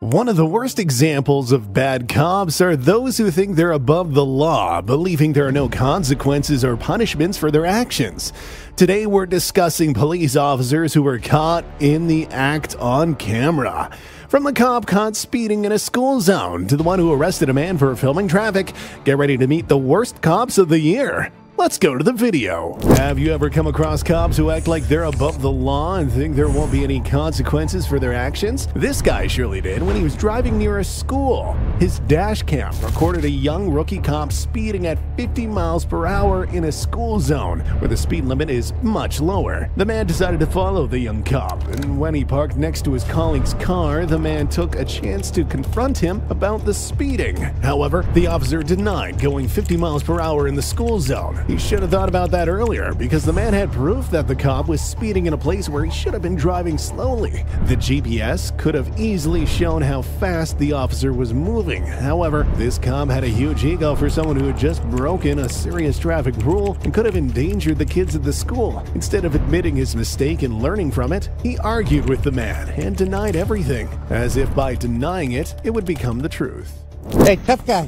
One of the worst examples of bad cops are those who think they're above the law, believing there are no consequences or punishments for their actions. Today we're discussing police officers who were caught in the act on camera. From the cop caught speeding in a school zone to the one who arrested a man for filming traffic, get ready to meet the worst cops of the year. Let's go to the video. Have you ever come across cops who act like they're above the law and think there won't be any consequences for their actions? This guy surely did when he was driving near a school. His dash cam recorded a young rookie cop speeding at 50 miles per hour in a school zone where the speed limit is much lower. The man decided to follow the young cop, and when he parked next to his colleague's car, the man took a chance to confront him about the speeding. However, the officer denied going 50 miles per hour in the school zone. He should have thought about that earlier, because the man had proof that the cop was speeding in a place where he should have been driving slowly. The GPS could have easily shown how fast the officer was moving. However, this cop had a huge ego for someone who had just broken a serious traffic rule and could have endangered the kids at the school. Instead of admitting his mistake and learning from it, he argued with the man and denied everything, as if by denying it, it would become the truth. Hey, tough guy,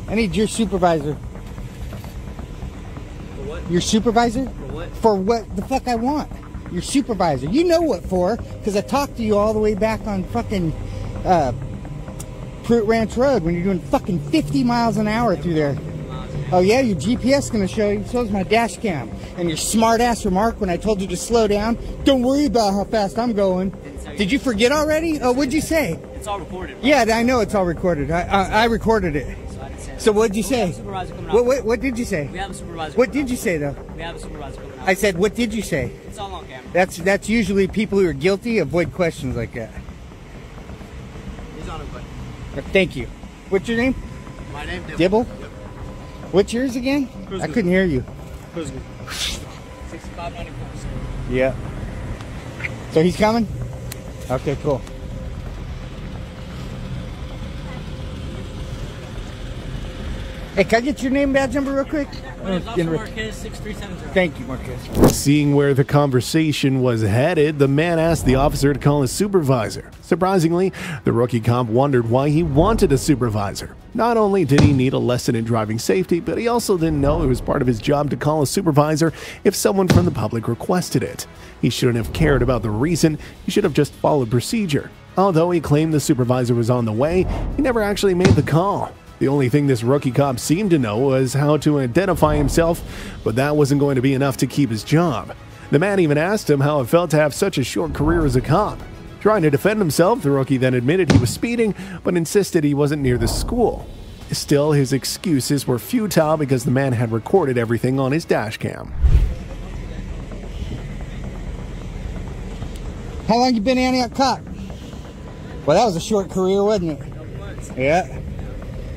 I need your supervisor. Your supervisor? For what? For what the fuck I want. Your supervisor. You know what for, because I talked to you all the way back on fucking Fruit Ranch Road when you're doing fucking 50 miles an hour through there. Oh yeah, your GPS gonna show you. So is my dash cam. And your smart ass remark when I told you to slow down. Don't worry about how fast I'm going. Did you forget already? Oh, what'd you say? It's all recorded. Bro. Yeah, I know it's all recorded. I recorded it. So what'd you say? What did you say? We have a supervisor. What did you say though? We have a supervisor coming out. I said, what did you say? It's all on camera. That's usually people who are guilty avoid questions like that. He's on a button. Thank you. What's your name? My name Dibble. What's yours again? I couldn't hear you. 6594. Yeah. So he's coming? Okay, cool. Hey, can I get your name badge number real quick? My name's Officer Marquez, 6370. Thank you, Marquez. Seeing where the conversation was headed, the man asked the officer to call his supervisor. Surprisingly, the rookie cop wondered why he wanted a supervisor. Not only did he need a lesson in driving safety, but he also didn't know it was part of his job to call a supervisor if someone from the public requested it. He shouldn't have cared about the reason, he should have just followed procedure. Although he claimed the supervisor was on the way, he never actually made the call. The only thing this rookie cop seemed to know was how to identify himself, but that wasn't going to be enough to keep his job. The man even asked him how it felt to have such a short career as a cop. Trying to defend himself, the rookie then admitted he was speeding, but insisted he wasn't near the school. Still, his excuses were futile because the man had recorded everything on his dash cam. How long you been Antioch cop? Well, that was a short career, wasn't it? Yeah.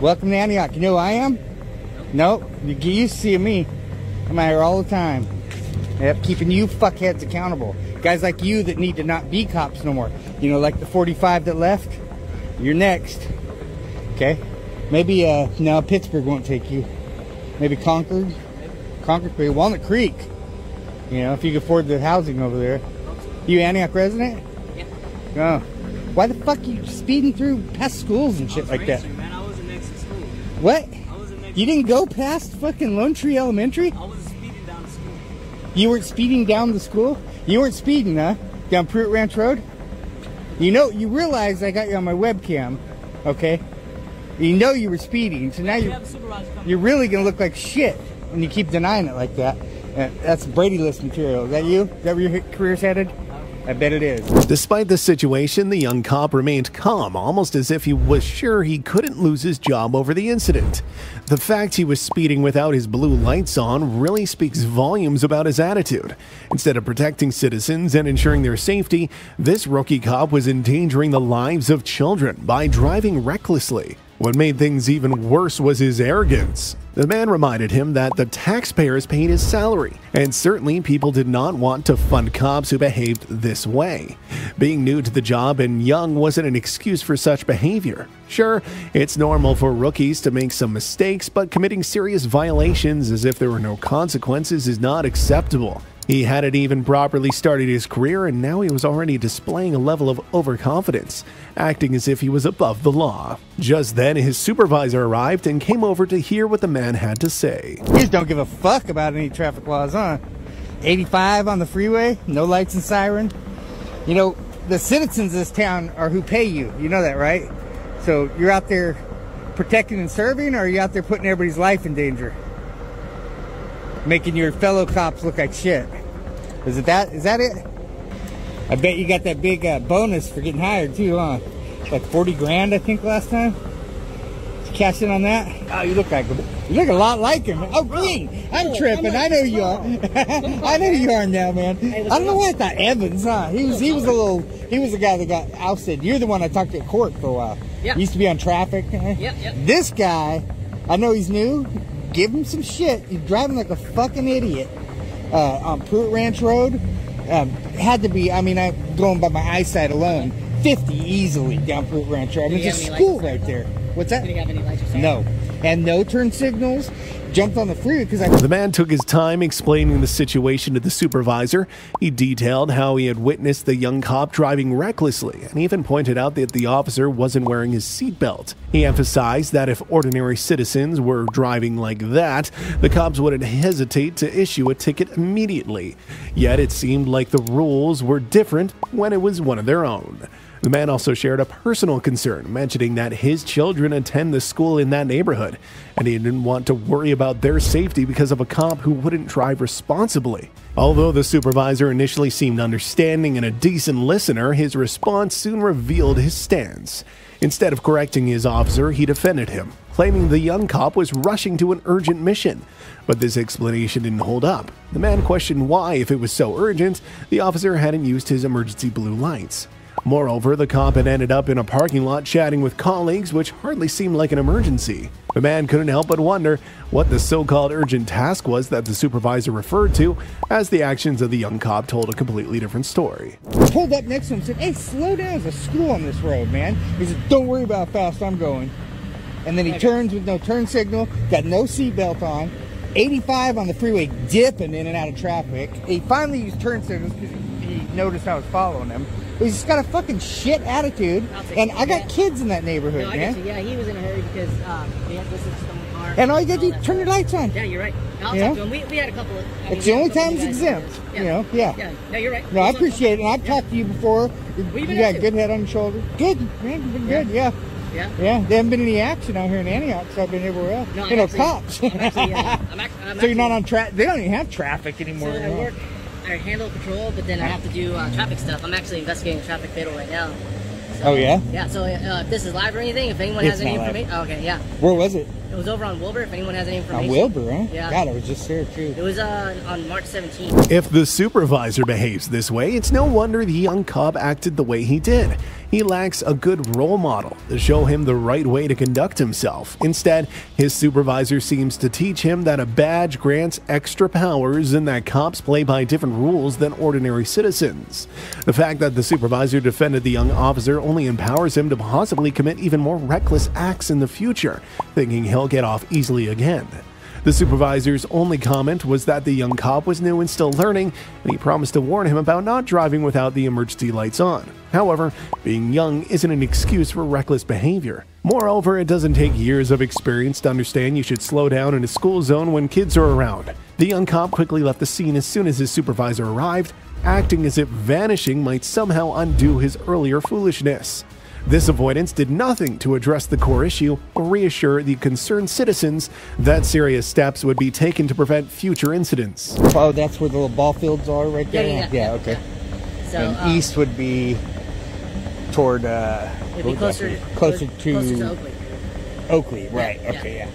Welcome to Antioch. You know who I am? Nope. You get used to seeing me. I'm out here all the time. Yep, keeping you fuckheads accountable. Guys like you that need to not be cops no more. You know, like the 45 that left? You're next. Okay? Maybe, no, Pittsburgh won't take you. Maybe Concord? Concord Creek, Walnut Creek. You know, if you can afford the housing over there. You Antioch resident? Yeah. Oh. Why the fuck are you speeding through past schools and shit like that? Man, I wasn't next to school. What? I wasn't next You didn't go past fucking Lone Tree Elementary? I was speeding down to school. You weren't speeding down the school? You weren't speeding, huh? Down Fruit Ranch Road? You know, you realize I got you on my webcam, okay? You know you were speeding, so now We have a supervisor coming. you're really gonna look like shit when you keep denying it like that. That's Brady List material. Is that you? Is that where your career's headed? I bet it is. Despite the situation, the young cop remained calm, almost as if he was sure he couldn't lose his job over the incident. The fact he was speeding without his blue lights on really speaks volumes about his attitude. Instead of protecting citizens and ensuring their safety, this rookie cop was endangering the lives of children by driving recklessly. What made things even worse was his arrogance. The man reminded him that the taxpayers paid his salary, and certainly people did not want to fund cops who behaved this way. Being new to the job and young wasn't an excuse for such behavior. Sure, it's normal for rookies to make some mistakes, but committing serious violations as if there were no consequences is not acceptable. He hadn't even properly started his career, and now he was already displaying a level of overconfidence, acting as if he was above the law. Just then, his supervisor arrived and came over to hear what the man had to say. You just don't give a fuck about any traffic laws, huh? 85 on the freeway, no lights and siren. You know, the citizens of this town are who pay you. You know that, right? So you're out there protecting and serving, or are you out there putting everybody's life in danger? Making your fellow cops look like shit. Is that it? I bet you got that big bonus for getting hired too, huh? Like 40 grand, I think, last time. Did you cash in on that? Oh, you look a lot like him. Oh, green. I'm tripping. I know you are. I know you are now, man. I don't know why I thought Evans, huh? He was the guy that got ousted. You're the one I talked to at court for a while. Yeah. Used to be on traffic. Yep. This guy, I know he's new. Give him some shit. He's driving like a fucking idiot on Pruitt Ranch Road. Had to be, I mean, I'm going by my eyesight alone, 50 easily down Pruitt Ranch Road. There's a school right there. What's that? Did he have any lights or something? No. And no turn signals. Jumped on the freeway because The man took his time explaining the situation to the supervisor. He detailed how he had witnessed the young cop driving recklessly and even pointed out that the officer wasn't wearing his seatbelt. He emphasized that if ordinary citizens were driving like that, the cops wouldn't hesitate to issue a ticket immediately. Yet it seemed like the rules were different when it was one of their own. The man also shared a personal concern, mentioning that his children attend the school in that neighborhood, and he didn't want to worry about their safety because of a cop who wouldn't drive responsibly. Although the supervisor initially seemed understanding and a decent listener, his response soon revealed his stance. Instead of correcting his officer, he defended him, claiming the young cop was rushing to an urgent mission. But this explanation didn't hold up. The man questioned why, if it was so urgent, the officer hadn't used his emergency blue lights. Moreover, the cop had ended up in a parking lot chatting with colleagues, which hardly seemed like an emergency. The man couldn't help but wonder what the so-called urgent task was that the supervisor referred to, as the actions of the young cop told a completely different story. pulled up next to him and said, hey, slow down. There's a school on this road, man. He said, don't worry about how fast I'm going. And then he turns with no turn signal, got no seatbelt on, 85 on the freeway, dipping in and out of traffic. He finally used turn signals because he noticed I was following him. But he's just got a fucking shit attitude, and I got kids in that neighborhood, no, I man. guess, yeah, he was in a hurry because he had listened to someone's car. And all you got to do is turn your lights on. Yeah, you're right. I'll You know? talk to him. We had a couple of... It's the only time it's exempt, Yeah. you know, yeah. Yeah, no, you're right. No, I appreciate it, and I've talked to you before. We've been You got up a to. good head on your shoulder. Good, man, you've been good, yeah. Yeah. Yeah, there haven't been any action out here in Antioch, so I've been everywhere else. No, you know, actually, cops. I'm actually, I'm So you're not actually- on track. They don't even have traffic anymore. So I work, I handle patrol, but then I have to do traffic stuff. I'm actually investigating a traffic fatal right now. So, Oh, yeah? Yeah, so if this is live or anything, if anyone It's has any not live. information... Oh, okay, yeah. Where was it? It was over on Wilbur, if anyone has any information. On Wilbur, huh? Yeah. God, I was just there, too. It was on March 17th. If the supervisor behaves this way, it's no wonder the young cop acted the way he did. He lacks a good role model to show him the right way to conduct himself. Instead, his supervisor seems to teach him that a badge grants extra powers and that cops play by different rules than ordinary citizens. The fact that the supervisor defended the young officer only empowers him to possibly commit even more reckless acts in the future, thinking he'll get off easily again. The supervisor's only comment was that the young cop was new and still learning, and he promised to warn him about not driving without the emergency lights on. However, being young isn't an excuse for reckless behavior. Moreover, it doesn't take years of experience to understand you should slow down in a school zone when kids are around. The young cop quickly left the scene as soon as his supervisor arrived, acting as if vanishing might somehow undo his earlier foolishness. This avoidance did nothing to address the core issue or reassure the concerned citizens that serious steps would be taken to prevent future incidents. Oh, that's where the little ball fields are right there? Yeah, okay. Yeah. So, And east would be toward, it'd be what was that? closer to to Oakley. Oakley, right, Yeah. okay, yeah.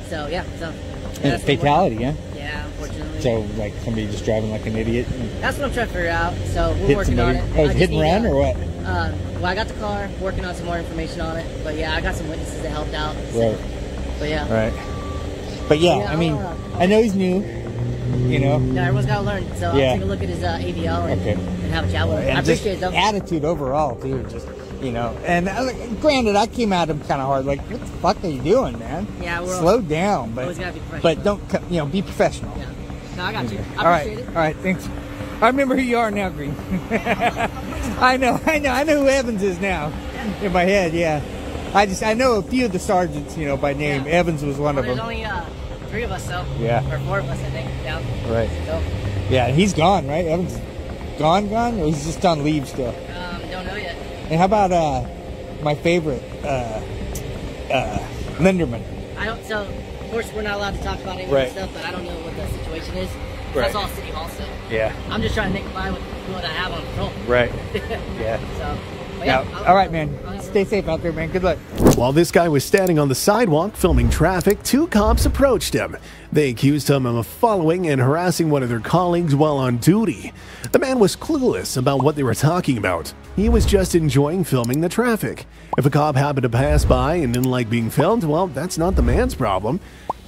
So, yeah. So, And that's what fatality, yeah? we're- Yeah, unfortunately. So, like, somebody just driving like an idiot and That's what I'm trying to figure out. So, we're hit working on somebody. it. Oh, I just hit and need, run or what? Well, I got the car, working on some more information on it. But yeah, I got some witnesses that helped out. So, Right. But yeah. Right. But yeah, Yeah, I mean, I'll, I know he's new, you know. No, everyone's got to learn. So Yeah. I'll take a look at his AVL and, Okay. and have a chat with him. I And just appreciate it, though. attitude overall, too, just, you know. And granted, I came at him kind of hard, like, what the fuck are you doing, man? Yeah, we're slow down, always gotta be professional. but don't, you know, be professional. Yeah. No, I got you. I All right, appreciate it. all right, thanks. I remember who you are now, Green. I know who Evans is now. In my head, yeah. I know a few of the sergeants, you know, by name. Yeah. Evans was one of them. There's only 3 of us, though. Yeah. Or 4 of us, I think. Down. Right. So. Yeah, he's gone, right? Evans gone, or he's just on leave still? Don't know yet. And how about my favorite, Linderman? So, of course, we're not allowed to talk about any of that stuff, but I don't know what the situation is. Right. That's all City Hall stuff. Yeah. I'm just trying to make by with what I have on patrol. Right. Yeah. So, but yeah. All right, man. Stay safe out there, man. Good luck. While this guy was standing on the sidewalk filming traffic, 2 cops approached him. They accused him of following and harassing one of their colleagues while on duty. The man was clueless about what they were talking about. He was just enjoying filming the traffic. If a cop happened to pass by and didn't like being filmed, well, that's not the man's problem.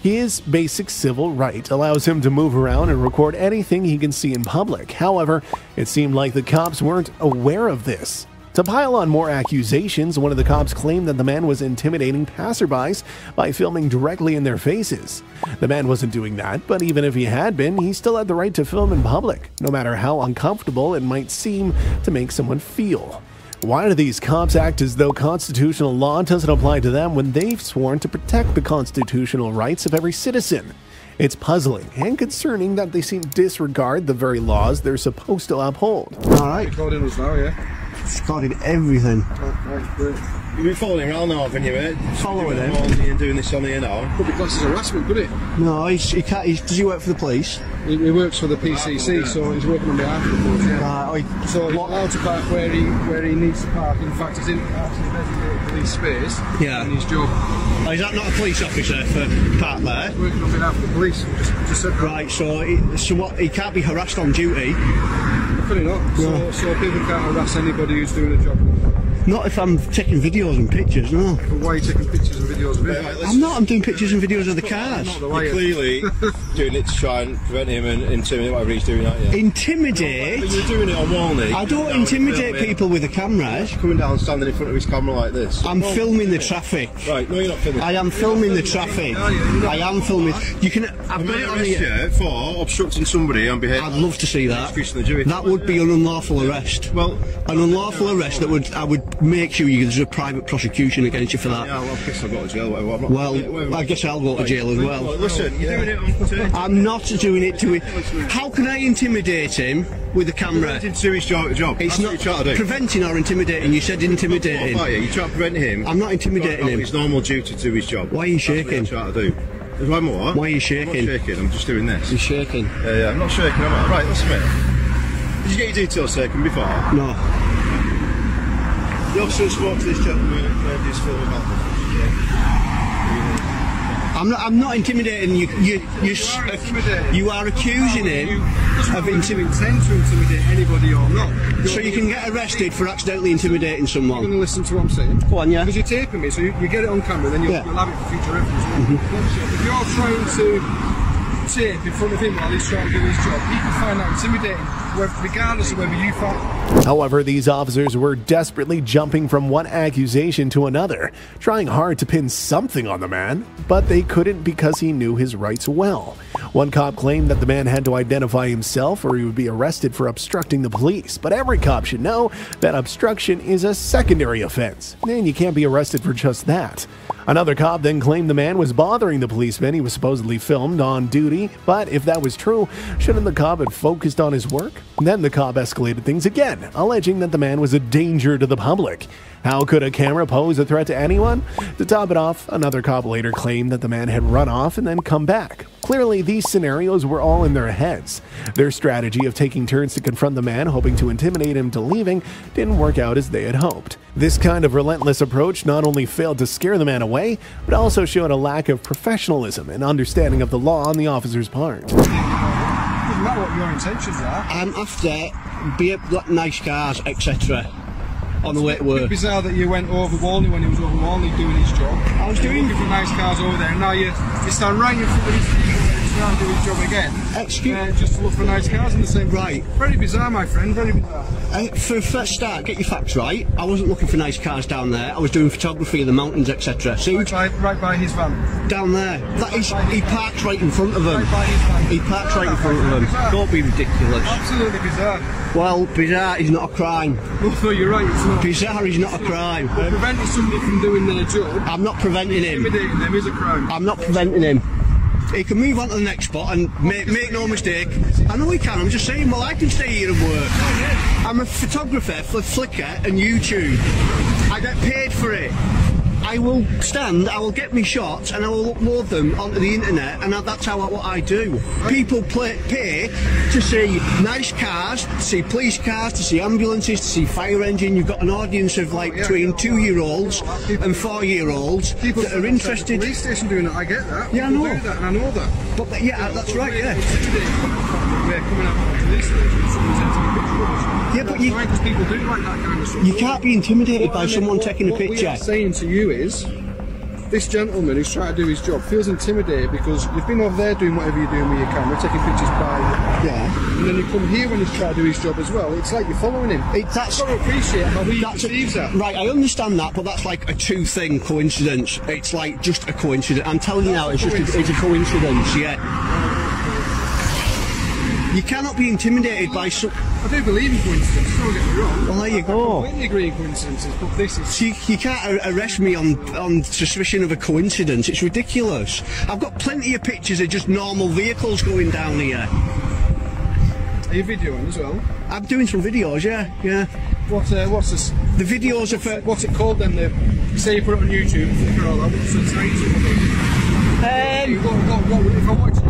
His basic civil right allows him to move around and record anything he can see in public. However, it seemed like the cops weren't aware of this. To pile on more accusations, one of the cops claimed that the man was intimidating passerbys by filming directly in their faces. The man wasn't doing that, but even if he had been, he still had the right to film in public, no matter how uncomfortable it might seem to make someone feel. Why do these cops act as though constitutional law doesn't apply to them when they've sworn to protect the constitutional rights of every citizen? It's puzzling and concerning that they seem to disregard the very laws they're supposed to uphold. All right. Recording us now, yeah? Recording everything. You've been following around now, haven't you, mate? Following him. And doing this on here now. Could be classed as harassment, could it? No, he can't. Does he work for the police? He works for the PCC, so he's working on behalf of the police. Yeah. So he's allowed to park where he needs to park. In fact, he's in actually designated police space. Yeah. In his job. Oh, is that not a police officer for part there? He's working on behalf of the police. Just said that. Right. So what? He can't be harassed on duty. Definitely not. No. So people can't harass anybody who's doing a job. Not if I'm taking videos and pictures, no. But why are you taking pictures and videos of it? I'm not, I'm doing pictures and videos of the cars. You're clearly doing it to try and prevent him and intimidate whatever he's doing, aren't you? Intimidate? But you're doing it on Walney. I don't intimidate people with a camera. Coming down standing in front of his camera like this. I'm filming the traffic. Right, no you're not filming. I am filming the traffic. I am filming. You can, I've got it on the... for obstructing somebody on behalf... I'd love to see that. That would be an unlawful arrest. Well... An unlawful arrest that I would make sure there's a private prosecution against you for that. Yeah, well, I guess I'll go to jail. Well, I guess I'll go to jail as well. Listen, you're doing it on... I'm not doing it to... How can I intimidate him with a camera? Preventing to do his job. It's not preventing or intimidating. You said intimidating. You're trying to prevent him. I'm not intimidating him. His normal duty to do his job. Why are you shaking? That's what I'm trying to do. What? Why are you shaking? I'm not shaking, I'm just doing this. You're shaking? Yeah, I'm not shaking. Right, listen, mate. Did you get your details taken before? No. The officer spoke to this gentleman and claimed he's filming about I'm not intimidating you. You are accusing him of intend to intimidate anybody or not. So you can get arrested for accidentally intimidating someone. You're going to listen to what I'm saying? Go on, yeah. Because you're taping me, so you get it on camera, then you'll have it for future reference. If you're trying to tape in front of him while he's trying to do his job, he can find that intimidating, regardless of whether you find. However, these officers were desperately jumping from one accusation to another, trying hard to pin something on the man, but they couldn't because he knew his rights well. One cop claimed that the man had to identify himself or he would be arrested for obstructing the police, but every cop should know that obstruction is a secondary offense, and you can't be arrested for just that. Another cop then claimed the man was bothering the policeman he was supposedly filmed on duty, but if that was true, shouldn't the cop have focused on his work? Then the cop escalated things again, alleging that the man was a danger to the public. How could a camera pose a threat to anyone? To top it off, another cop later claimed that the man had run off and then come back. Clearly, these scenarios were all in their heads. Their strategy of taking turns to confront the man, hoping to intimidate him to leaving, didn't work out as they had hoped. This kind of relentless approach not only failed to scare the man away, but also showed a lack of professionalism and understanding of the law on the officer's part. Doesn't matter what your intentions are. I'm after nice cars, etc. on the way to work. It's bizarre that you went over Walney when he was over Walney doing his job. I was doing looking for nice cars over there, and now you stand right in front of his vehicle. try and do his job again. Excuse just to look for nice cars in the same Right. Very bizarre, my friend, very bizarre. For a first start, get your facts right. I wasn't looking for nice cars down there. I was doing photography of the mountains, etc. See, Right by his van. down there. That is, he parks right in front of them. Right by his van. He parks right in front of them. Don't be ridiculous. Absolutely bizarre. Well, bizarre is not a crime. No, you're right, it's not. Bizarre is not a crime. But preventing somebody from doing their job, I'm not preventing him. intimidating them is a crime. I'm not preventing him. He can move on to the next spot and make no mistake. I know he can, I'm just saying, well, I can stay here and work. I'm a photographer for Flickr and YouTube. I get paid for it. I will stand, I will get me shots and I will upload them onto the internet, and that's what I do. People pay to see nice cars, to see police cars, to see ambulances, to see fire engine. You've got an audience of like between 2-year-olds and 4-year-olds that are interested. Police station doing it, I get that. Yeah, I know. Do that, and I know that. But yeah, that's right, yeah. We're coming out from the police station, someone's taking a picture of us. Yeah, but you, because people do like that kind of stuff. you can't be intimidated by someone taking a What we picture. are saying to you is, this gentleman who's trying to do his job feels intimidated because you've been over there doing whatever you're doing with your camera, taking pictures by you. Yeah. And then you come here when he's trying to do his job as well. It's like you're following him. You've got to appreciate how he perceives that. Right, I understand that, but that's like a two-thing coincidence. It's like just a coincidence. I'm telling you now, it's a coincidence, yeah. You cannot be intimidated by some... I do believe in coincidences, don't get me wrong. Well, there you go. I completely agree in coincidences, but this is... You can't arrest me on suspicion of a coincidence. It's ridiculous. I've got plenty of pictures of just normal vehicles going down here. Are you videoing as well? I'm doing some videos, yeah. What's this? The videos are for... What's it called then? Say you put it on YouTube, Flickr, all that. What's the title? If I watch it.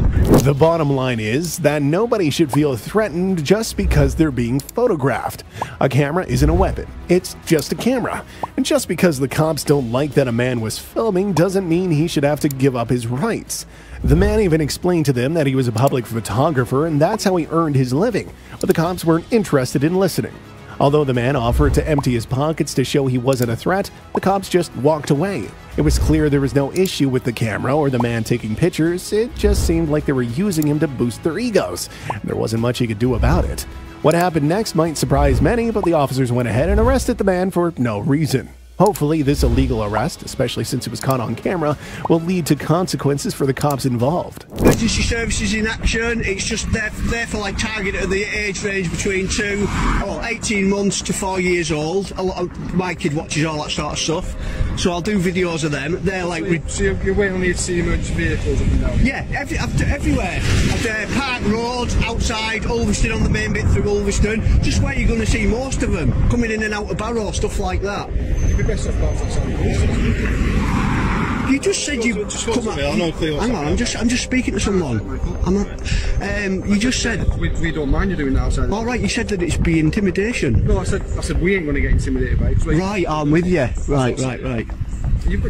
The bottom line is that nobody should feel threatened just because they're being photographed. A camera isn't a weapon, it's just a camera. And just because the cops don't like that a man was filming doesn't mean he should have to give up his rights. The man even explained to them that he was a public photographer and that's how he earned his living, but the cops weren't interested in listening. Although the man offered to empty his pockets to show he wasn't a threat, the cops just walked away. It was clear there was no issue with the camera or the man taking pictures, it just seemed like they were using him to boost their egos. There wasn't much he could do about it. What happened next might surprise many, but the officers went ahead and arrested the man for no reason. Hopefully, this illegal arrest, especially since it was caught on camera, will lead to consequences for the cops involved. Emergency services in action. It's just they're for like target at the age range between 18 months to 4 years old. A lot of my kid watches all that sort of stuff, so I'll do videos of them. They're like... So you're waiting on you to see emergency vehicles up and down? Yeah, everywhere. Park Road, outside, Ulverston on the main bit through Ulverston. Just where you're going to see most of them. Coming in and out of Barrow, stuff like that. You just said you come out. Hang on, I'm just speaking to someone. You just said we don't mind you doing that outside. All right, you said that it's be intimidation. No, I said we ain't going to get intimidated by it. Right, I'm with you. Right. You've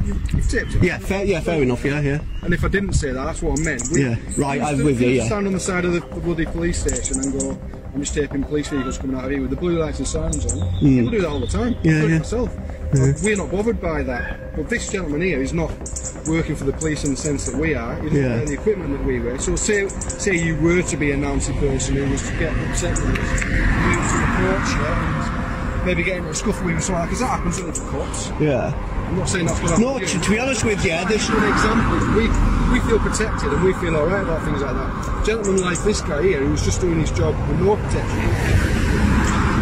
tipped it. Yeah, fair enough. Yeah. And if I didn't say that, that's what I meant. I'm with you. Yeah. Stand on the side of the bloody police station and go, I'm just taping police vehicles coming out of here with the blue lights and sirens on. People do that all the time. I do it myself. We're not bothered by that. But this gentleman here is not working for the police in the sense that we are. He doesn't wear the equipment that we wear. So say you were to be a Nancy person who was to get upset with us, move to approach you and maybe get into a scuffle with someone, because that happens with the cops. Yeah. I'm not saying that's going to happen. No, to be honest with you, this is an example. We feel protected and we feel alright about things like that. Gentlemen like this guy here who's just doing his job with no protection.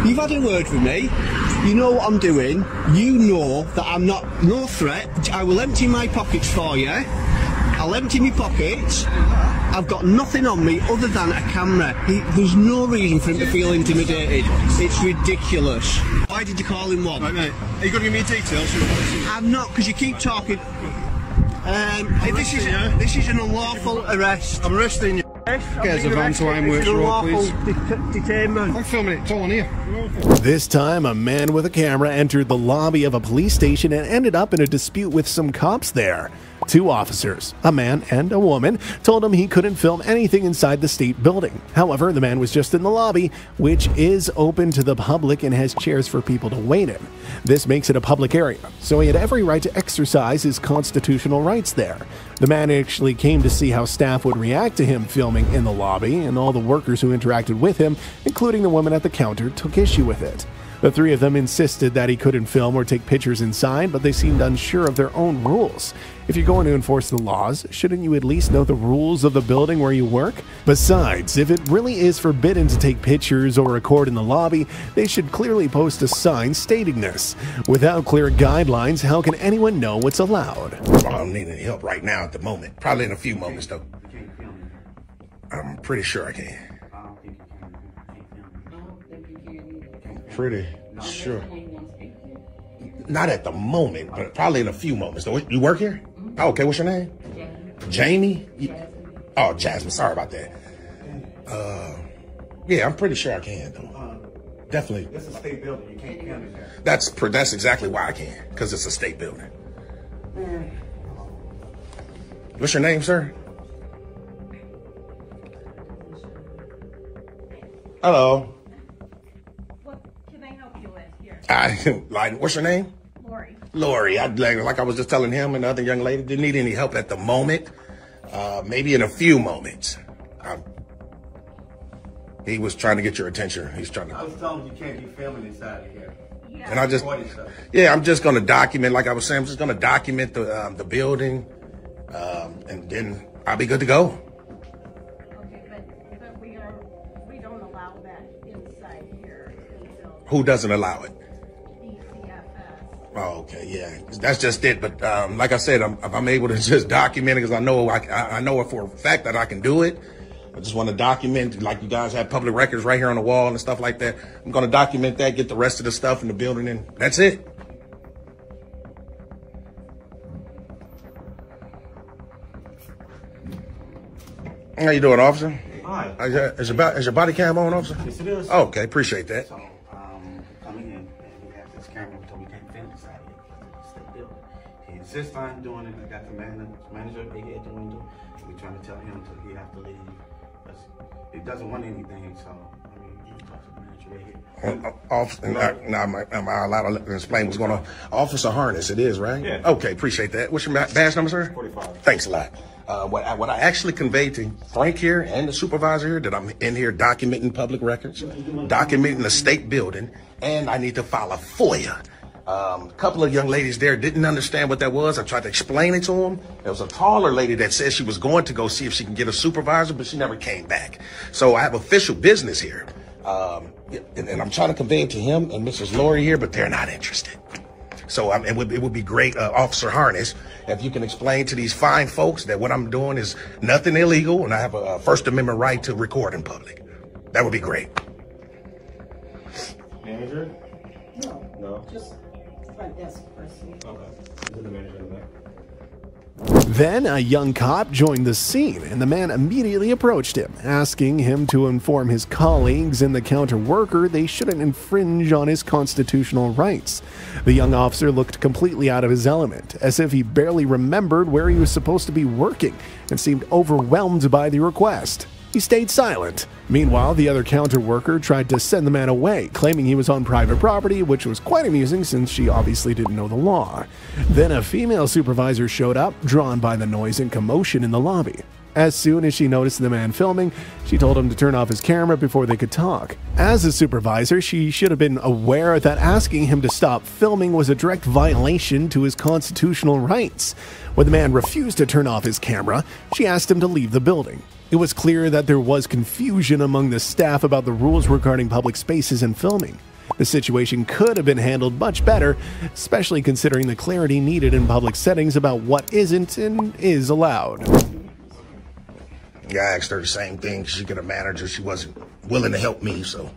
You've had a word with me. You know what I'm doing. You know that I'm no threat. I will empty my pockets for you. I'll empty my pockets. I've got nothing on me other than a camera. There's no reason for him to feel intimidated. It's ridiculous. Why did you call him one? Right, mate. Are you going to give me details? I'm not, because you keep talking. This is an unlawful arrest. I'm arresting you. Get us a van to Ironworks Road, please. Detainment. I'm filming it, it's all on here. This time, a man with a camera entered the lobby of a police station and ended up in a dispute with some cops there. Two officers, a man and a woman, told him he couldn't film anything inside the state building. However, the man was just in the lobby, which is open to the public and has chairs for people to wait in. This makes it a public area, so he had every right to exercise his constitutional rights there. The man actually came to see how staff would react to him filming in the lobby, and all the workers who interacted with him, including the woman at the counter, took issue with it. The three of them insisted that he couldn't film or take pictures inside, but they seemed unsure of their own rules. If you're going to enforce the laws, shouldn't you at least know the rules of the building where you work? Besides, if it really is forbidden to take pictures or record in the lobby, they should clearly post a sign stating this. Without clear guidelines, how can anyone know what's allowed? I don't need any help right now at the moment. Probably in a few moments, though. I'm pretty sure I can. Pretty sure. Not at the moment, but probably in a few moments. So you work here? Oh, okay, what's your name? Jamie? Oh, Jasmine, sorry about that. Yeah, I'm pretty sure I can, though. Definitely. It's a state building, you can't film it there. That's exactly why I can, because it's a state building. What's your name, sir? Hello. What's your name? Lori. Lori. Like I was just telling him and the other young lady, didn't need any help at the moment. Maybe in a few moments. He was trying to get your attention. He's trying to. I was telling him you can't be filming inside of here. Yeah. And I'm just going to document, like I was saying, I'm just going to document the building, and then I'll be good to go. Okay, but we don't allow that inside here in the building. Who doesn't allow it? Oh, okay, yeah, that's just it. But like I said, I'm able to just document it because I know for a fact that I can do it. I just want to document, like you guys have public records right here on the wall and stuff like that. I'm going to document that, get the rest of the stuff in the building, and that's it. How you doing, officer? Hi. Is your body cam on, officer? Yes, it is. Oh, okay, appreciate that. So, coming in, and we have this camera, so we can't film inside here because it's a state building. He insists on doing it. I got the manager, big head doing it. We're trying to tell him he has to leave. He doesn't want anything, so, I mean, you talk to the manager right here. Am I allowed to explain what's going on? Officer Harness, it is, right? Yeah. Okay, appreciate that. What's your badge number, sir? 45. Thanks a lot. What I actually conveyed to Frank here and the supervisor here, that I'm in here documenting public records, documenting the state building, and I need to file a FOIA. A couple of young ladies there didn't understand what that was. I tried to explain it to them. There was a taller lady that said she was going to go see if she can get a supervisor, but she never came back. So I have official business here. And I'm trying to convey it to him and Mrs. Lori here, but they're not interested. So it would be great, Officer Harness, if you can explain to these fine folks that what I'm doing is nothing illegal and I have a First Amendment right to record in public. That would be great. Manager? no, just front desk person. Okay. Is the manager in the back? Then a young cop joined the scene, and the man immediately approached him, asking him to inform his colleagues and the counter worker they shouldn't infringe on his constitutional rights. The young officer looked completely out of his element, as if he barely remembered where he was supposed to be working, and seemed overwhelmed by the request. He stayed silent. Meanwhile, the other counter worker tried to send the man away, claiming he was on private property, which was quite amusing since she obviously didn't know the law. Then a female supervisor showed up, drawn by the noise and commotion in the lobby. As soon as she noticed the man filming, she told him to turn off his camera before they could talk. As a supervisor, she should have been aware that asking him to stop filming was a direct violation to his constitutional rights. When the man refused to turn off his camera, she asked him to leave the building. It was clear that there was confusion among the staff about the rules regarding public spaces and filming. The situation could have been handled much better, especially considering the clarity needed in public settings about what isn't and is allowed. Yeah, I asked her the same thing. She got a manager. She wasn't willing to help me, so.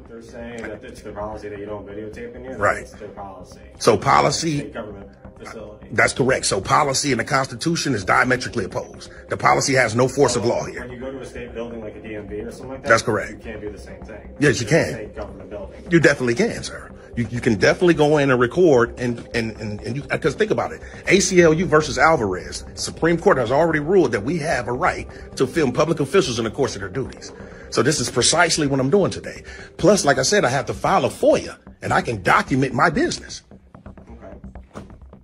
They're saying that it's their policy that you don't videotape in here. Right. It's their policy. So policy. State government facility. That's correct. So policy and the Constitution is diametrically opposed. The policy has no force of law here. When you go to a state building like a DMV or something like that, that's correct. You can't do the same thing. Yes, you can. State government building. You definitely can, sir. You can definitely go in and record and you, because think about it. ACLU versus Alvarez. Supreme Court has already ruled that we have a right to film public officials in the course of their duties. So this is precisely what I'm doing today. Plus, like I said, I have to file a FOIA and I can document my business. Okay.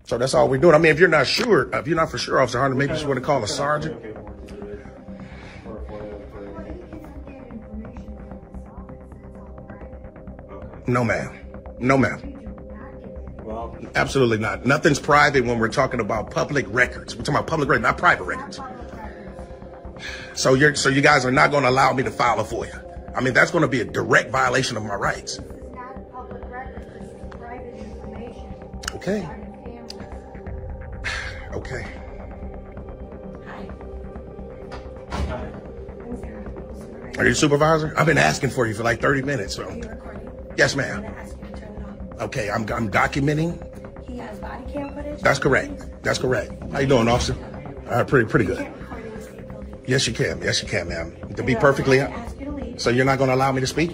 So that's all we're doing. I mean, if you're not sure, if you're not for sure, Officer Hunter, maybe you just want to call a sergeant. No, ma'am. No, ma'am. Well, absolutely not. Nothing's private when we're talking about public records. We're talking about public records, not private records. So you guys are not going to allow me to file a FOIA. I mean, that's going to be a direct violation of my rights. Okay. Okay. Are you a supervisor? I've been asking for you for like 30 minutes. So. Yes, ma'am. Okay, I'm documenting. He has body cam footage? That's correct. That's correct. How you doing, officer? Pretty good. Yes, you can. Yes, you can, ma'am. To be perfectly honest. So you're not going to allow me to speak?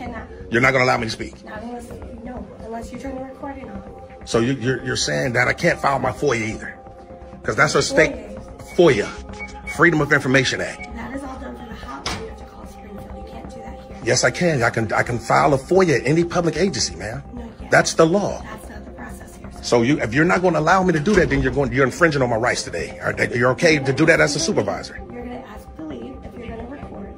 You're not going to allow me to speak? Not unless, no, unless you're trying to record it on. So you're saying that I can't file my FOIA either? Because that's a state FOIA, Freedom of Information Act. That is all done for the hotline. You have to call Springfield. You can't do that here. Yes, I can. I can file a FOIA at any public agency, ma'am. No, you can't. That's the law. That's not the process here. So if you're not going to allow me to do that, then you're infringing on my rights today. You're okay to do that as a supervisor? You're going to ask to leave if you're going to record.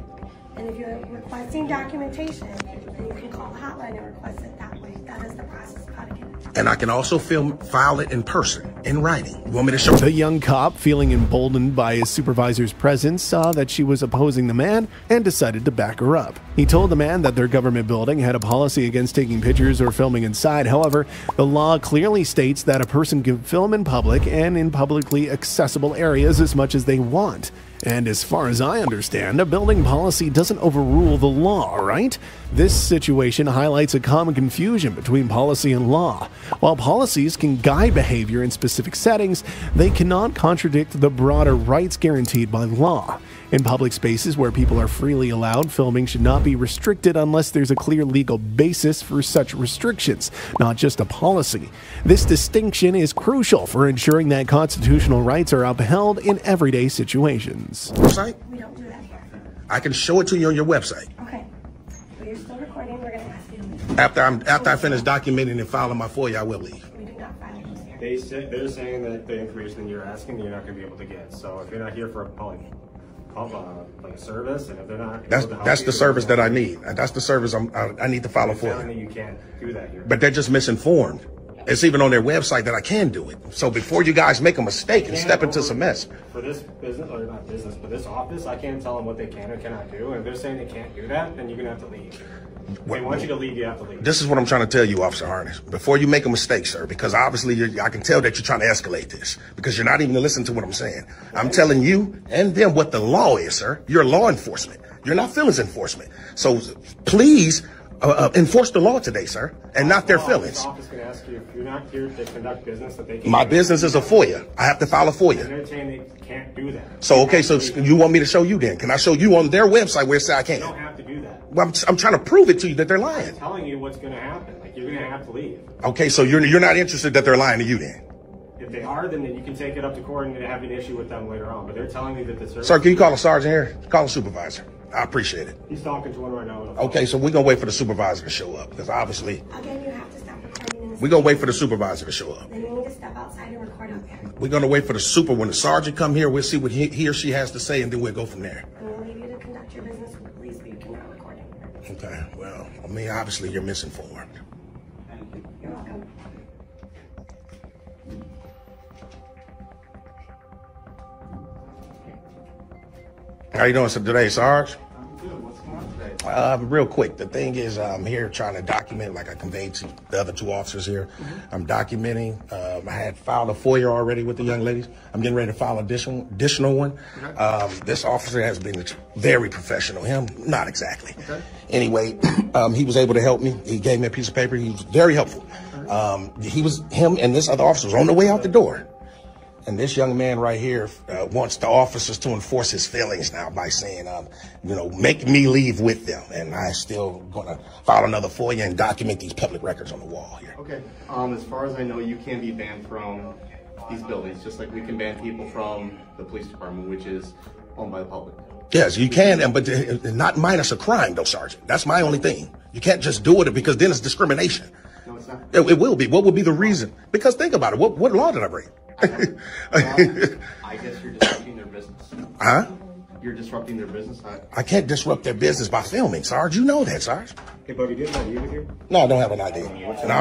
And if you're requesting documentation, then you can call the hotline and request it that way. That is the process of how to get it. And I can also file it in person, in writing. You want me to show? The young cop, feeling emboldened by his supervisor's presence, saw that she was opposing the man and decided to back her up. He told the man that their government building had a policy against taking pictures or filming inside. However, the law clearly states that a person can film in public and in publicly accessible areas as much as they want. And as far as I understand, a building policy doesn't overrule the law, right? This situation highlights a common confusion between policy and law. While policies can guide behavior in specific settings, they cannot contradict the broader rights guaranteed by law. In public spaces where people are freely allowed, filming should not be restricted unless there's a clear legal basis for such restrictions, not just a policy. This distinction is crucial for ensuring that constitutional rights are upheld in everyday situations. Website? We don't do that here. I can show it to you on your website. Okay. But you're still recording. We're going to ask you to leave. After I finish documenting and filing my FOIA, I will leave. We do not file those here. they're saying that the information that you're asking, you're not going to be able to get. So if you're not here for like a service, and if they're not, that's the service that I need. That's the service I need to follow for. You can't do that here. But they're just misinformed. It's even on their website that I can do it. So before you guys make a mistake and step into some mess. For this business, or not business, but this office, I can't tell them what they can or cannot do. And if they're saying they can't do that, then you're going to have to leave. If they want you to leave, you have to leave. This is what I'm trying to tell you, Officer Harness. Before you make a mistake, sir, because obviously I can tell that you're trying to escalate this, because you're not even listening to what I'm saying. I'm telling you and them what the law is, sir. You're law enforcement. You're not feelings enforcement. So please enforce the law today, sir, and not their feelings. The office can ask you if you're not here to conduct business that they can. My business is a FOIA. I have to file a FOIA. And they're saying they can't do that. So, okay, so you want me to show you then? Can I show you on their website where it says I can't? You don't have to do that. Well, I'm trying to prove it to you that they're lying. I'm telling you what's going to happen. Like, you're going to have to leave. Okay, so you're not interested that they're lying to you then? If they are, then you can take it up to court and have an issue with them later on. But they're telling me that the service... Sir, can you call a sergeant here? Call a supervisor. I appreciate it. He's talking to one right now. Okay, so we're going to wait for the supervisor to show up, because obviously... Again, you have to stop recording. We're going to wait for the supervisor to show up. Then you need to step outside and record out there. We're going to wait for the when the sergeant come here, we'll see what he or she has to say, and then we'll go from there. And we'll leave you to conduct your business with the police, but you cannot record it. Okay, well, I mean, obviously you're misinformed. You're welcome. How you doing today, Sarge? I'm good. What's going on today? Real quick, the thing is, I'm here trying to document, like I conveyed to the other two officers here. I'm documenting. I had filed a FOIA already with the young ladies. I'm getting ready to file additional one. This officer has been very professional. Him, not exactly. Okay. Anyway, he was able to help me. He gave me a piece of paper. He was very helpful. Him and this other officer was on the way out the door. And this young man right here wants the officers to enforce his feelings now by saying, make me leave with them. And I still going to file another FOIA and document these public records on the wall here. Okay. As far as I know, you can be banned from these buildings, just like we can ban people from the police department, which is owned by the public. Yes, you can, but not minus a crime, though, Sergeant. That's my only thing. You can't just do it because then it's discrimination. No, it's not. It will be. What would be the reason? Because think about it. What law did I break? I guess you're disrupting their business. Huh? You're disrupting their business. I can't disrupt their business by filming, Sarge. You know that, Sarge. Okay, but you didn't have you with you? No, I don't have an ID. And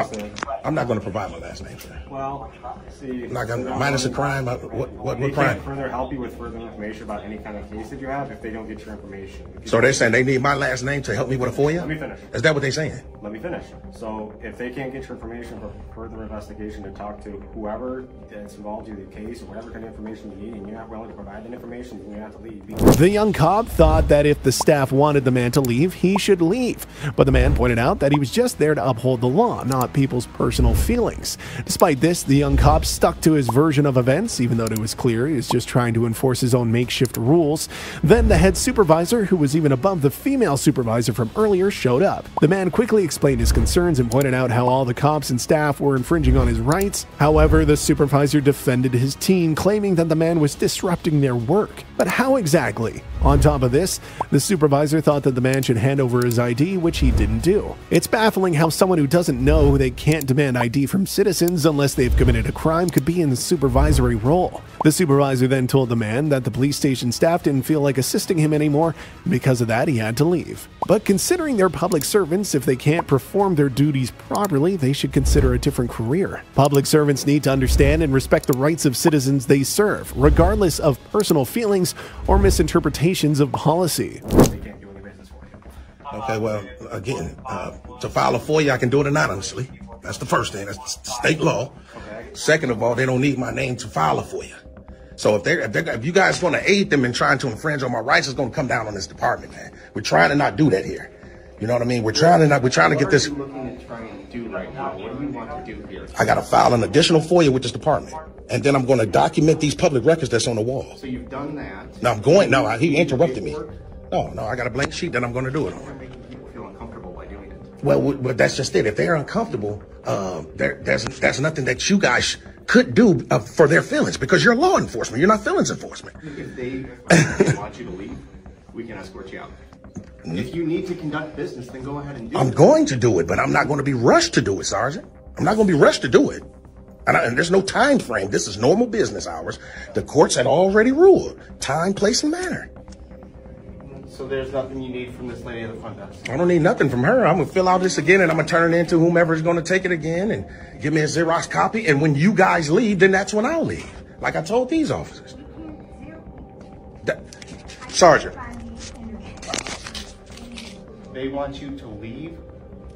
I'm not going to provide my last name, sir. Well, see, I'm not going to minus a crime. What they crime? Can't further help you with further information about any kind of case that you have if they don't get your information. So they're saying they need my last name to help me with a FOIA? Let me finish. Is that what they're saying? Let me finish. So if they can't get your information for further investigation to talk to whoever that's involved in the case or whatever kind of information you need, and you're not willing to provide that information, then you have to leave. The young cop thought that if the staff wanted the man to leave, he should leave. But the man pointed out that he was just there to uphold the law, not people's personal feelings. Despite this, the young cop stuck to his version of events, even though it was clear he was just trying to enforce his own makeshift rules. Then the head supervisor, who was even above the female supervisor from earlier, showed up. The man quickly explained his concerns and pointed out how all the cops and staff were infringing on his rights. However, the supervisor defended his team, claiming that the man was disrupting their work. But how exactly? On top of this, the supervisor thought that the man should hand over his ID, which he didn't do. It's baffling how someone who doesn't know they can't demand ID from citizens unless they've committed a crime could be in the supervisory role. The supervisor then told the man that the police station staff didn't feel like assisting him anymore, and because of that he had to leave. But considering they're public servants, if they can't perform their duties properly, they should consider a different career. Public servants need to understand and respect the rights of citizens they serve, regardless of personal feelings or misinterpretations of policy. Okay, well, again, to file a FOIA, I can do it anonymously. That's the first thing. That's state law. Second of all, they don't need my name to file a FOIA. So if you guys want to aid them in trying to infringe on my rights, it's going to come down on this department, man. We're trying to not do that here. You know what I mean? We're trying to get this. What are you looking to try and do right now? What do you want to do here? I got to file an additional FOIA with this department. And then I'm going to document these public records that's on the wall. So you've done that. No, he interrupted me. No, I got a blank sheet that I'm going to do it on. Making people feel uncomfortable by doing it. Well, that's just it. If they're uncomfortable, there's nothing that you guys could do for their feelings, because you're law enforcement. You're not feelings enforcement. If they want you to leave, we can escort you out. If you need to conduct business, then go ahead and do it. I'm going to do it, but I'm not going to be rushed to do it, Sergeant. I'm not going to be rushed to do it. And there's no time frame. This is normal business hours. The courts had already ruled time, place, and manner. So there's nothing you need from this lady at the front desk? I don't need nothing from her. I'm going to fill out this again, and I'm going to turn it into whomever is going to take it again and give me a Xerox copy. And when you guys leave, then that's when I'll leave. Like I told these officers. Sergeant. They want you to leave?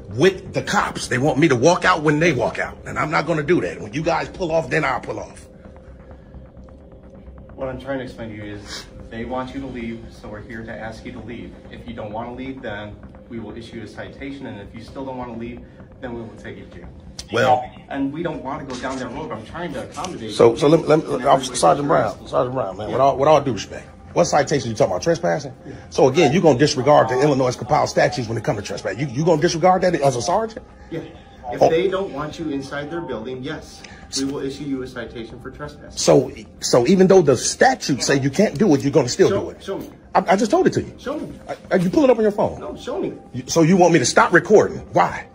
With the cops. They want me to walk out when they walk out. And I'm not going to do that. When you guys pull off, then I'll pull off. What I'm trying to explain to you is they want you to leave, so we're here to ask you to leave. If you don't want to leave, then we will issue a citation. And if you still don't want to leave, then we will take you to jail. Well, and we don't want to go down that road. I'm trying to accommodate. So let Sergeant Brown, man, with all due respect. What citation you talking about? Trespassing? Yeah. So again, you're going to disregard the Illinois compiled statutes when it comes to trespassing. You going to disregard that as a sergeant? Yeah. If they don't want you inside their building, yes, we will issue you a citation for trespassing. So even though the statutes say you can't do it, you're going to still do it. Show me. I just told it to you. Show me. You pull it up on your phone. No, show me. So you want me to stop recording? Why?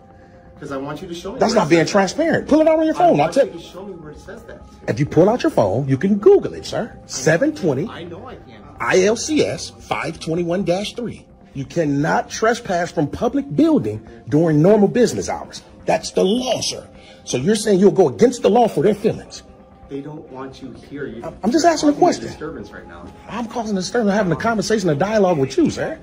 Because I want you to show me. That's not being transparent. Pull it out on your phone. I want you to show me where it says that. If you pull out your phone, you can Google it, sir. 720. I know I can. ILCS 521-3. You cannot trespass from public building during normal business hours. That's the law, sir. So you're saying you'll go against the law for their feelings. They don't want you here. I'm just asking a question. Disturbance right now. I'm causing a disturbance, having a conversation, a dialogue with you, sir.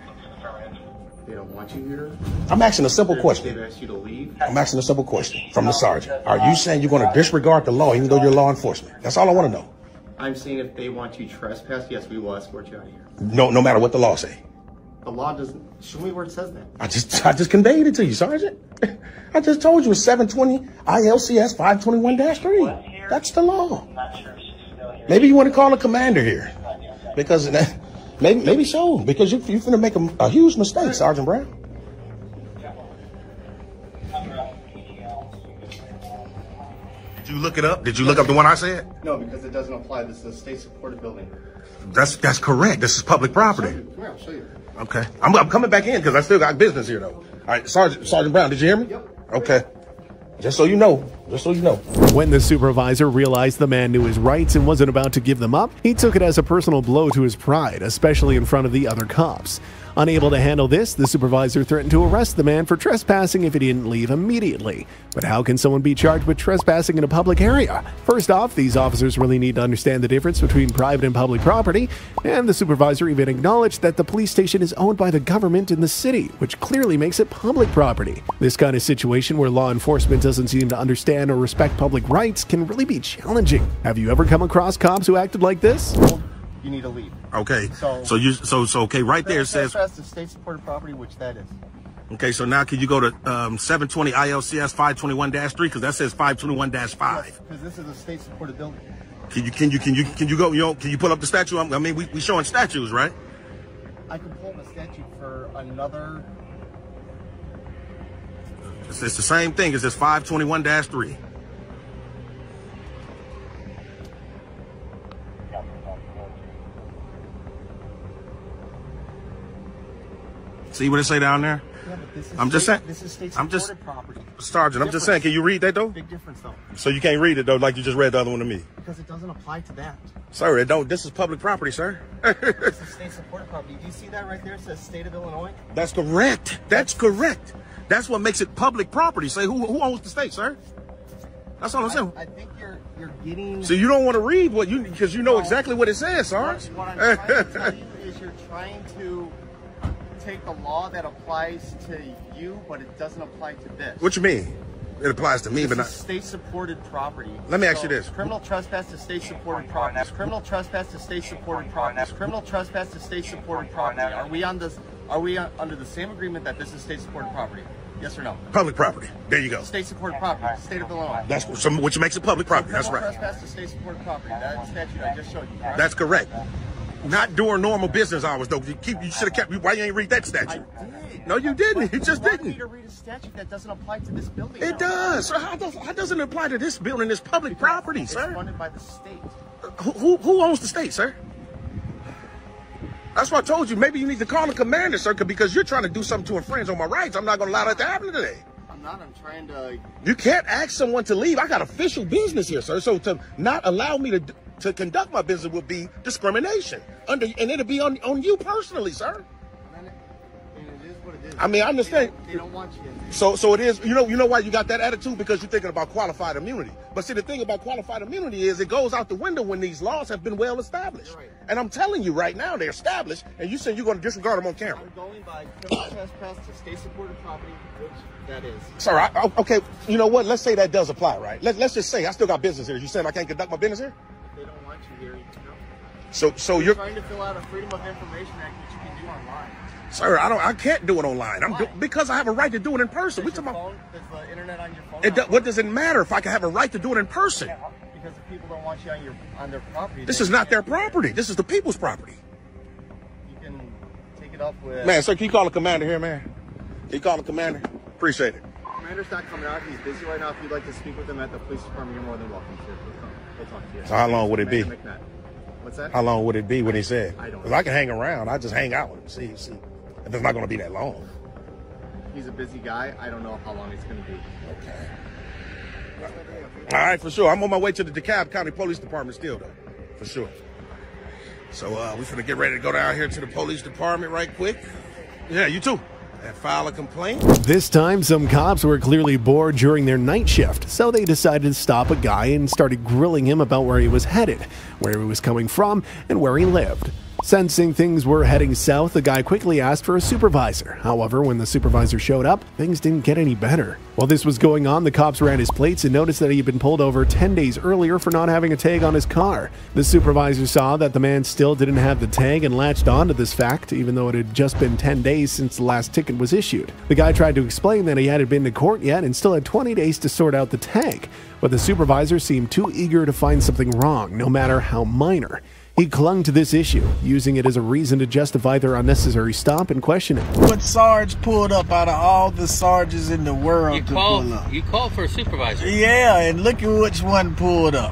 They don't want you here. I'm asking a simple question. They've asked you to leave. I'm asking a simple question from the sergeant. Are you saying you're going to disregard the law even though you're law enforcement? That's all I want to know. I'm saying if they want you trespass, yes, we will escort you out of here. No matter what the law say. The law doesn't. Show me where it says that. I just conveyed it to you, Sergeant. I just told you it's 720 ILCS 521-3. That's the law. Maybe you want to call a commander here, because maybe so, because you're finna make a huge mistake, Sergeant Brown. Did you look it up? Did you look up the one I said? No, because it doesn't apply. This is a state-supported building. That's correct. This is public property. I'll show you. Okay, I'm coming back in because I still got business here, though. All right, Sergeant Brown, did you hear me? Yep. Okay. Just so you know. Just so you know. When the supervisor realized the man knew his rights and wasn't about to give them up, he took it as a personal blow to his pride, especially in front of the other cops. Unable to handle this, the supervisor threatened to arrest the man for trespassing if he didn't leave immediately. But how can someone be charged with trespassing in a public area? First off, these officers really need to understand the difference between private and public property, and the supervisor even acknowledged that the police station is owned by the government in the city, which clearly makes it public property. This kind of situation where law enforcement doesn't seem to understand or respect public rights can really be challenging. Have you ever come across cops who acted like this? You need to leave. Okay. So okay, right there it says that's the state-supported property, which that is. Okay, so now can you go to 720 ILCS 521-3 because that says 521-5. Yes, because this is a state-supported building. Can you go? Can you pull up the statue? I mean, we showing statues, right? I can pull up a statue for another. It's the same thing. It says 521-3. See what it say down there? Yeah, but this is I'm just saying. This is state-supported property. Sergeant, I'm just saying. Can you read that though? Big difference though. So you can't read it though, like you just read the other one to me. Because it doesn't apply to that. Sir, it don't. This is public property, sir. This is state-supported property. Do you see that right there? It says State of Illinois. That's correct. That's correct. That's what makes it public property. Say who owns the state, sir? That's all I'm saying. I think you're getting. So you don't want to read what you because you know exactly what it says, Sarge. What I'm trying to tell you is you're trying to take the law that applies to you, but it doesn't apply to this. What you mean? It applies to me, this but not. State-supported property. Let me ask you this: criminal trespass to state-supported property. Criminal trespass to state-supported property. Criminal trespass to state-supported property. Are we on this? Are we under the same agreement that this is state-supported property? Yes or no? Public property. There you go. State-supported property. State of Illinois. That's which makes it public property. That's right. Trespass to state-supported property. That statute I just showed you. Right? That's correct. Not during normal business hours, though. You should have kept. Why you ain't read that statute? I did. No, you didn't. You just didn't. Me to read a statute that doesn't apply to this building. It does. Sir, how doesn't it apply to this building? It's public property, sir. It's funded by the state. Who owns the state, sir? That's what I told you. Maybe you need to call the commander, sir, because you're trying to do something to infringe on my rights. I'm not going to allow that to happen today. I'm trying to. You can't ask someone to leave. I got official business here, sir. So to not allow me to conduct my business would be discrimination. And it'll be on you personally, sir. It is what it is. I mean, I understand. They don't want you. So it is. You know why you got that attitude? Because you're thinking about qualified immunity. But see, the thing about qualified immunity is it goes out the window when these laws have been well established. Right. And I'm telling you right now, they're established, and you said you're going to disregard them on camera. I'm going by criminal trespass to state-supported property, which that is. Sir, okay, you know what? Let's say that does apply, right? Let's just say I still got business here. You saying I can't conduct my business here? They don't want you here. So you're trying to fill out a Freedom of Information Act, which you can do online. Sir, I can't do it online. Because I have a right to do it in person. Does the internet on your phone? What does it matter if I can have a right to do it in person? Because if people don't want you on their property. This is not their property. This is the people's property. You can take it up with. Man, sir, can you call the commander here, man? Can you call the commander? Appreciate it. Commander's not coming out. He's busy right now. If you'd like to speak with him at the police department, you're more than welcome to. We'll talk to you. So how long would it be? What's that? How long would it be when he said? I don't know. Because I can hang around. I just hang out with him. See. If it's not going to be that long. He's a busy guy. I don't know how long it's going to be. Okay. All right, for sure. I'm on my way to the DeKalb County Police Department still, though. For sure. So we're finna get ready to go down here to the police department right quick. Yeah, you too. And file a complaint. This time, some cops were clearly bored during their night shift, so they decided to stop a guy and started grilling him about where he was headed, where he was coming from, and where he lived. Sensing things were heading south, the guy quickly asked for a supervisor. However, when the supervisor showed up, things didn't get any better. While this was going on, the cops ran his plates and noticed that he had been pulled over 10 days earlier for not having a tag on his car. The supervisor saw that the man still didn't have the tag and latched onto this fact, even though it had just been 10 days since the last ticket was issued. The guy tried to explain that he hadn't been to court yet and still had 20 days to sort out the tag, but the supervisor seemed too eager to find something wrong, no matter how minor. He clung to this issue, using it as a reason to justify their unnecessary stop and questioning. What Sarge pulled up out of all the Sarges in the world pull up? You called for a supervisor. Yeah, and look at which one pulled up.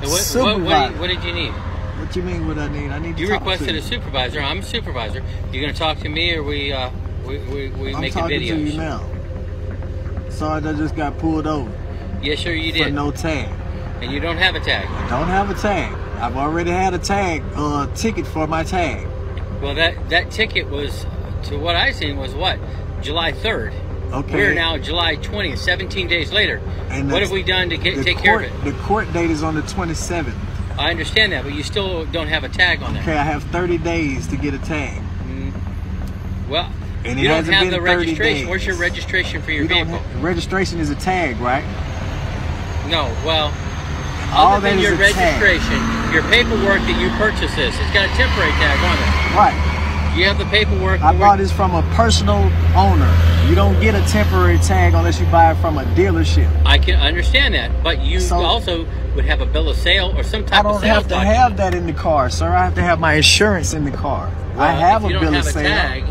What did you need? What you mean what I need? I need to You talk requested to you. a supervisor. I'm a supervisor. You going to talk to me or we I'm making talking videos? to you now. Sarge, I just got pulled over. Yes, sir, you For did. no tag. And you don't have a tag. I don't have a tag. I've already had a tag, ticket for my tag. Well, that ticket was, to what I seen, was what? July 3rd. Okay. We're now July 20th, 17 days later. And what have we done to take care of it? The court date is on the 27th. I understand that, but you still don't have a tag on there. Okay, I have 30 days to get a tag. Well, and you don't hasn't have been the 30 registration. days. Where's your registration for your You don't vehicle? registration is a tag, right? No, well, All other than that is your a tag. registration, your paperwork that you purchased this, it's got a temporary tag on it. Right. You have the paperwork. I bought this from a personal owner. You don't get a temporary tag unless you buy it from a dealership. I can understand that, but you also would have a bill of sale or some type of I don't sales have to document. have that in the car, sir. I have to have my insurance in the car. I have a if you bill don't of have a sale. tag,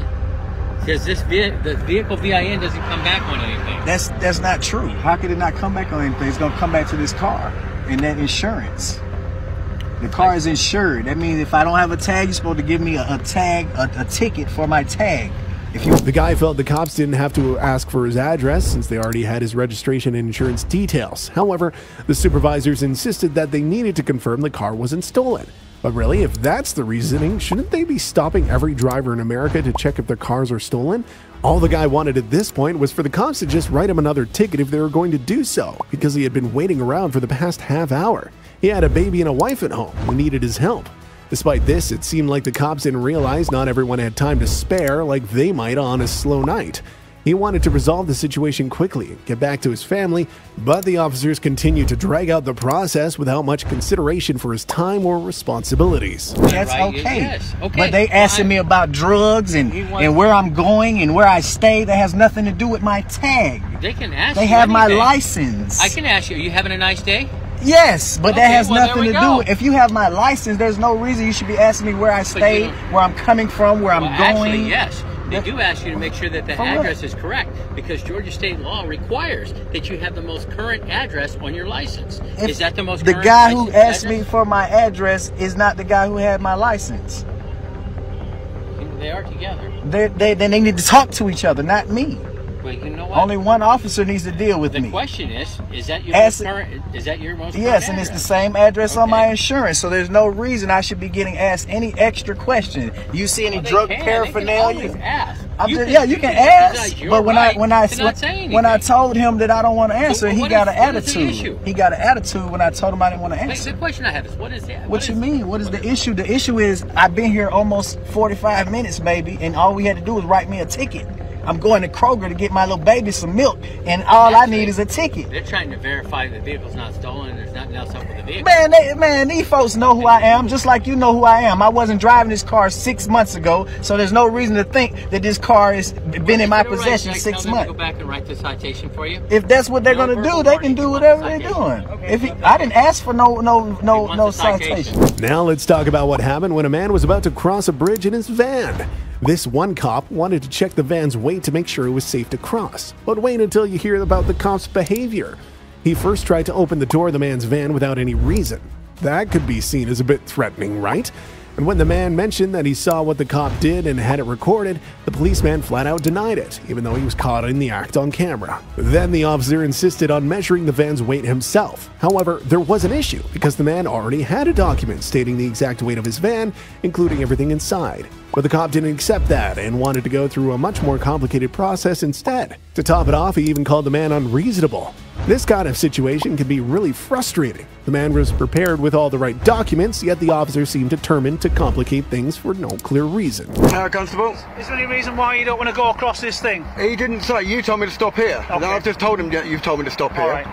because the vehicle VIN doesn't come back on anything. That's not true. How could it not come back on anything? It's gonna come back to this car and that insurance. The car is insured. That means if I don't have a tag, you're supposed to give me a tag, a ticket for my tag. The guy felt the cops didn't have to ask for his address since they already had his registration and insurance details. However, the supervisors insisted that they needed to confirm the car wasn't stolen. But really, if that's the reasoning, shouldn't they be stopping every driver in America to check if their cars are stolen? All the guy wanted at this point was for the cops to just write him another ticket if they were going to do so, because he had been waiting around for the past half hour. He had a baby and a wife at home who needed his help. Despite this, it seemed like the cops didn't realize not everyone had time to spare like they might on a slow night. He wanted to resolve the situation quickly and get back to his family, but the officers continued to drag out the process without much consideration for his time or responsibilities. That's okay. Yes. Okay. But they asking me about drugs and where I'm going and where I stay. That has nothing to do with my tag. They can ask They you have my anything. license. I can ask you, are you having a nice day? Yes, but that has well, nothing there to we do go. with. If you have my license, there's no reason you should be asking me where I stay, where I'm coming from, where I'm going. Actually, yes. They do ask you to make sure that the address is correct, because Georgia state law requires that you have the most current address on your license. Is that the most current The guy who license asked address? me for my address is not the guy who had my license. They are together. They need to talk to each other, not me. Well, you know what? Only one officer needs to deal with me. The question is that your most current? Is that your most current Yes, and it's the same address on my insurance, so there's no reason I should be getting asked any extra question. You see any drug paraphernalia? You can ask. But when I told him that I don't want to answer, he got an attitude. He got an attitude when I told him I didn't want to answer. The question I have is, what is that? What you mean? What is the issue? The issue is I've been here almost 45 minutes, maybe, and all we had to do was write me a ticket. I'm going to Kroger to get my little baby some milk, and all I need is a ticket. They're trying to verify that the vehicle's not stolen and there's nothing else up with the vehicle. Man, these folks know who I am, just like you know who I am. I wasn't driving this car 6 months ago, so there's no reason to think that this car has been in my possession 6 months. Go back and write the citation for you. If that's what they're gonna do, they can do whatever they're doing. I didn't ask for no citation. Now let's talk about what happened when a man was about to cross a bridge in his van. This one cop wanted to check the van's weight to make sure it was safe to cross. But wait until you hear about the cop's behavior. He first tried to open the door of the man's van without any reason. That could be seen as a bit threatening, right? And when the man mentioned that he saw what the cop did and had it recorded, the policeman flat out denied it, even though he was caught in the act on camera. Then the officer insisted on measuring the van's weight himself. However, there was an issue because the man already had a document stating the exact weight of his van, including everything inside. But the cop didn't accept that and wanted to go through a much more complicated process instead. To top it off, he even called the man unreasonable. This kind of situation can be really frustrating. The man was prepared with all the right documents, yet the officer seemed determined to complicate things for no clear reason. Constable? Is there any reason why you don't want to go across this thing? He didn't say. You told me to stop here. Okay. I've just told him that you've told me to stop here. All right.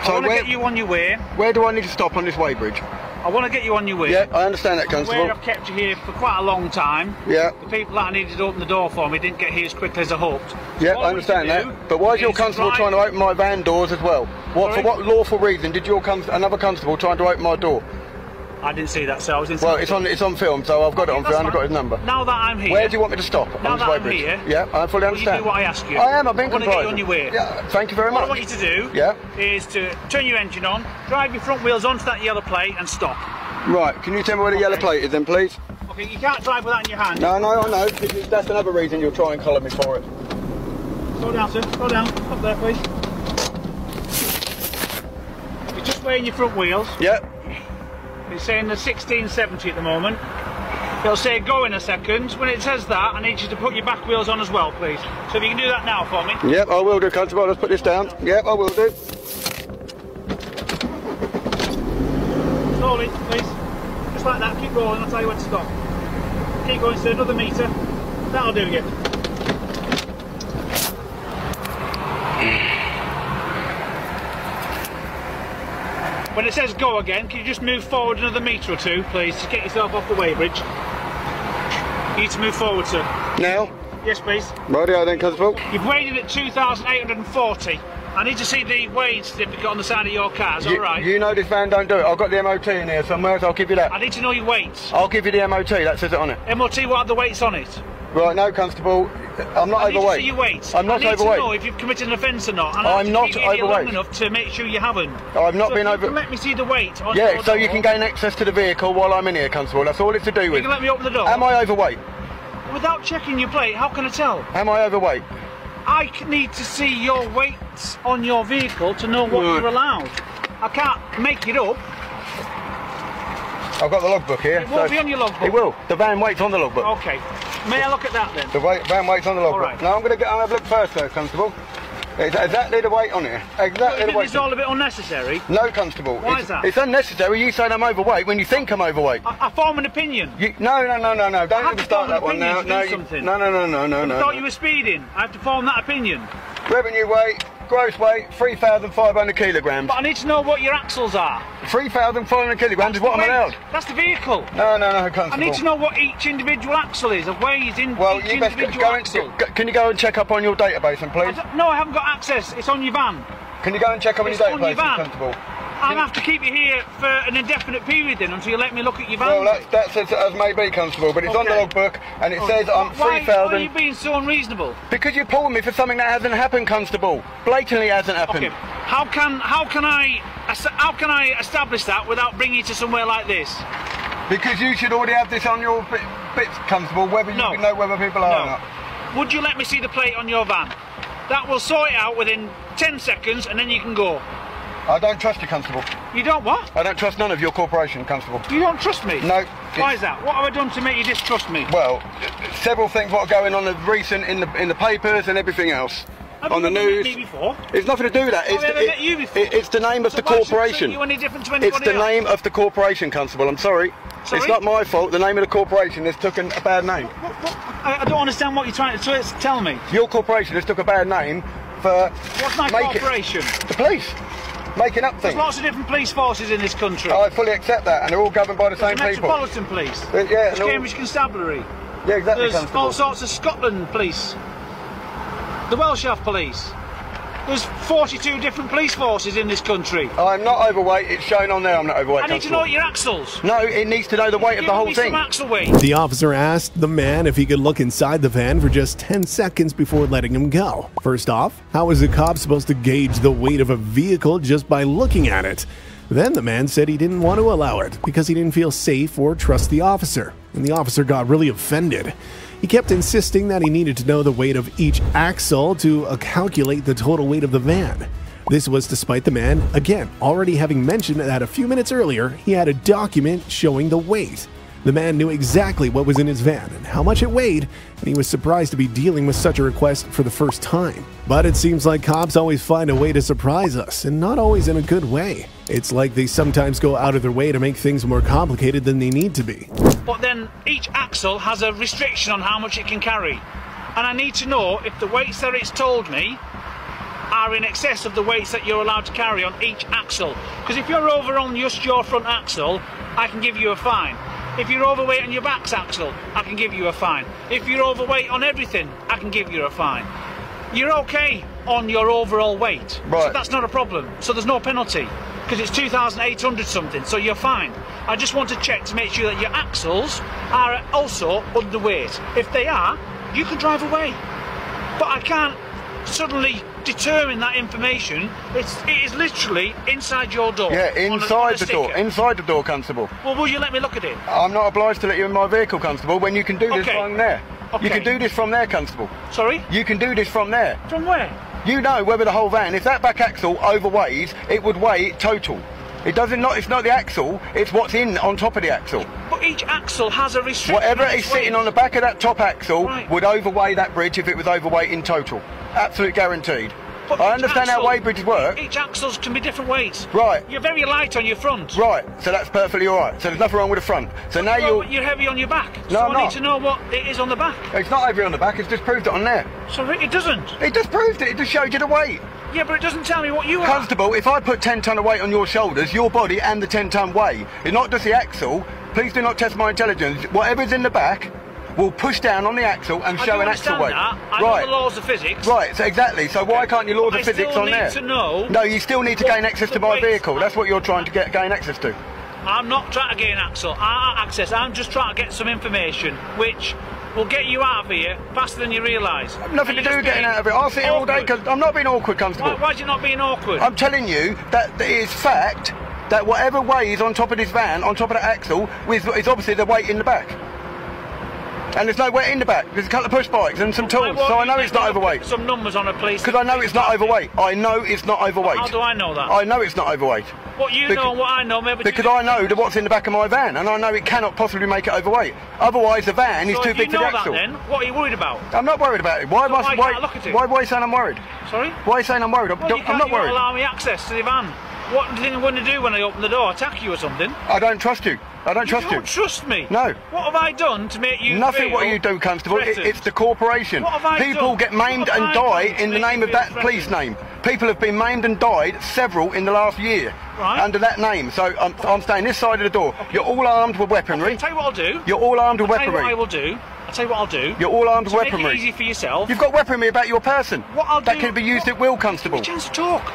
So I want to get you on your way. Where do I need to stop on this weighbridge? I want to get you on your way. Yeah, I understand that, Constable. Where I've kept you here for quite a long time. Yeah. The people that I needed to open the door for me didn't get here as quickly as I hoped. Yeah, I understand that. But why is your constable trying to open my van doors as well? For what lawful reason did your another constable trying to open my door? I didn't see that, so I was inside. Well, it's on film, so I've got it on film. I've got his number. Now that I'm here. Where do you want me to stop? Now that I'm here. Yeah, I fully understand. Will you do what I ask you? I am. I've been compliant. I want to get you on your way. Yeah, thank you very much. What I want you to do is to turn your engine on, drive your front wheels onto that yellow plate and stop. Right, can you tell me where the yellow plate is then, please? Okay, you can't drive with that in your hand. No, I know. That's another reason you'll try and collar me for it. Slow down, sir. Slow down. Up there, please. You're just weighing your front wheels. Yep. It's saying the 1670 at the moment. It'll say go in a second. When it says that, I need you to put your back wheels on as well, please. So if you can do that now for me. Yep, I will do, Constable. Let's put this down. Yep, I will do. Slowly, please. Just like that. Keep rolling. I'll tell you when to stop. Keep going, sir. Another metre. That'll do you. When it says go again, can you just move forward another metre or two, please, to get yourself off the weighbridge? You need to move forward, sir. Now? Yes, please. Rightio then, Constable. You've weighed it at 2,840. I need to see the weighing certificate on the side of your car, is that right? You know this van don't do it. I've got the MOT in here somewhere, so I'll give you that. I need to know your weights. I'll give you the MOT, that says it on it. MOT, what are the weights on it? Right, no, Constable, I'm not overweight. I need to see your weights. I'm not overweight. I need overweight. to know if you've committed an offence or not. And I'm not overweight. Long enough to make sure you haven't. I've not been over. Let me see the weight on your door. so you can gain access to the vehicle while I'm in here, Constable. That's all it's to do with. You can let me open the door. Am I overweight? Without checking your plate, how can I tell? Am I overweight? I need to see your weights on your vehicle to know what you're allowed. I can't make it up. I've got the logbook here. It won't be on your logbook. It will. The van weight's on the logbook. Okay. May I look at that then? The van weight's on the logbook. All right. Now I'm going to have a look first, though, Constable. It's exactly the weight on here. Exactly the weight. It's all a bit unnecessary. No, Constable. Why is that? It's unnecessary. You saying I'm overweight when you think I'm overweight. I form an opinion. No. Don't even start that one now. No. I thought you were speeding. I have to form that opinion. Revenue weight, gross weight, 3,500 kilograms. But I need to know what your axles are. 3,500 kilograms is what I'm allowed. That's the vehicle. No, Constable. I need to know what each individual axle is, of weighs in well, each you best individual go axle. Can you go and check up on your database, then, please? No, I haven't got access. It's on your van. Can you go and check up on your database, Constable? I'll have to keep you here for an indefinite period then, until you let me look at your van. Well, that's as may be, Constable, but it's on the logbook, and it says I'm 3,000... Why are you being so unreasonable? Because you're pulling me for something that hasn't happened, Constable. Blatantly hasn't happened. Okay. How can I establish that without bringing you to somewhere like this? Because you should already have this on your bits, Constable, whether you know whether people are or not. Would you let me see the plate on your van? That will sort it out within 10 seconds, and then you can go. I don't trust you, Constable. You don't what? I don't trust none of your corporation, Constable. You don't trust me? No. Why is that? What have I done to make you distrust me? Well, several things what are going on recent in the papers and everything else. Have on the news. Met me before? It's nothing to do with that. Have I ever met you before? It's the name of the corporation. You any different to anybody it's the else? name of the corporation, Constable. I'm sorry. It's not my fault. The name of the corporation has taken a bad name. I don't understand what you're trying to tell me. Your corporation has took a bad name for... What's my corporation? The police. Making up things. There's lots of different police forces in this country. I fully accept that, and they're all governed by the same people. Metropolitan Police. Yeah. There's Cambridge Constabulary. Yeah, exactly. There's all sorts of Scotland Police. The Welsh have police. There's 42 different police forces in this country. I'm not overweight. It's shown on there I'm not overweight. I need to know your axles. No, it needs to know the weight of the whole thing. Some axle weight. The officer asked the man if he could look inside the van for just 10 seconds before letting him go. First off, how is a cop supposed to gauge the weight of a vehicle just by looking at it? Then the man said he didn't want to allow it because he didn't feel safe or trust the officer, and the officer got really offended. He kept insisting that he needed to know the weight of each axle to calculate the total weight of the van. This was despite the man, again, already having mentioned that a few minutes earlier he had a document showing the weight. The man knew exactly what was in his van and how much it weighed, and he was surprised to be dealing with such a request for the first time. But it seems like cops always find a way to surprise us, and not always in a good way. It's like they sometimes go out of their way to make things more complicated than they need to be. But then each axle has a restriction on how much it can carry. And I need to know if the weights that it's told me are in excess of the weights that you're allowed to carry on each axle. Because if you're over on just your front axle, I can give you a fine. If you're overweight on your back axle, I can give you a fine. If you're overweight on everything, I can give you a fine. You're okay on your overall weight, right. So that's not a problem. So there's no penalty, because it's 2,800 something, so you're fine. I just want to check to make sure that your axles are also underweight. If they are, you can drive away. But I can't suddenly determine that information. It is literally inside your door. Yeah, inside the door. Inside the door, Constable. Well, will you let me look at it? I'm not obliged to let you in my vehicle, Constable, when you can do this from there. Okay. You can do this from there, Constable. Sorry? You can do this from there. From where? You know whether the whole van, if that back axle overweighs, it would weigh total. It doesn't not. It's not the axle. It's what's in on top of the axle. But each axle has a restriction. Whatever is sitting on the back of that top axle would overweigh that bridge if it was overweight in total. Absolute guaranteed. But I understand how weight bridges work. Each axles can be different weights. Right. You're very light on your front. Right. So that's perfectly all right. So there's nothing wrong with the front. So now you're heavy on your back. No, I'm I need to know what it is on the back. It's not heavy on the back. It's just proved it on there. So it doesn't. It just proved it. It just showed you the weight. Yeah, but it doesn't tell me what you are. Constable, if I put 10 tonne of weight on your shoulders, your body and the 10 tonne weigh. It's not just the axle. Please do not test my intelligence. Whatever's in the back will push down on the axle and show an axle weight. I know the laws of physics. Right, so exactly. So why can't your laws of physics on there? I still need to know. No, you still need to gain access to my vehicle. That's what you're trying to gain access to. I'm not trying to gain access. I'm just trying to get some information, which will get you out of here faster than you realise. Nothing to do with getting out of it. I'll sit here all day because I'm not being awkward, Constable. Why is it not being awkward? I'm telling you that it is fact that whatever weighs on top of this van, on top of that axle, is obviously the weight in the back. And there's no weight in the back. There's a couple of push bikes and some tools, so I know it's not overweight. Some numbers on a police. Because I know it's not overweight. I know it's not overweight. How do I know that? I know it's not overweight. What you know and what I know, maybe. Because I know that what's in the back of my van, and I know it cannot possibly make it overweight. Otherwise, the van is too big for the axle. That, then, what are you worried about? I'm not worried about it. Why are you saying I'm worried? Sorry? Why are you saying I'm worried? I'm not worried. You allow me access to the van. What do you think I'm going to do when I open the door? Attack you or something? I don't trust you. I don't trust you. You don't trust me? No. What have I done to make you Nothing what you do, Constable. It's the corporation. What have I People done? get maimed and die in the name of that police name. People have been maimed and died, several in the last year, under that name. So I'm staying this side of the door. Okay. You're all armed with weaponry. I'll tell you what I'll do. You're all armed with weaponry. I'll tell you what I will do. I'll tell you what I'll do. You're all armed with weaponry. Make it easy for yourself. You've got weaponry about your person. What I'll do, that can be used at will, Constable. Give me a chance to talk.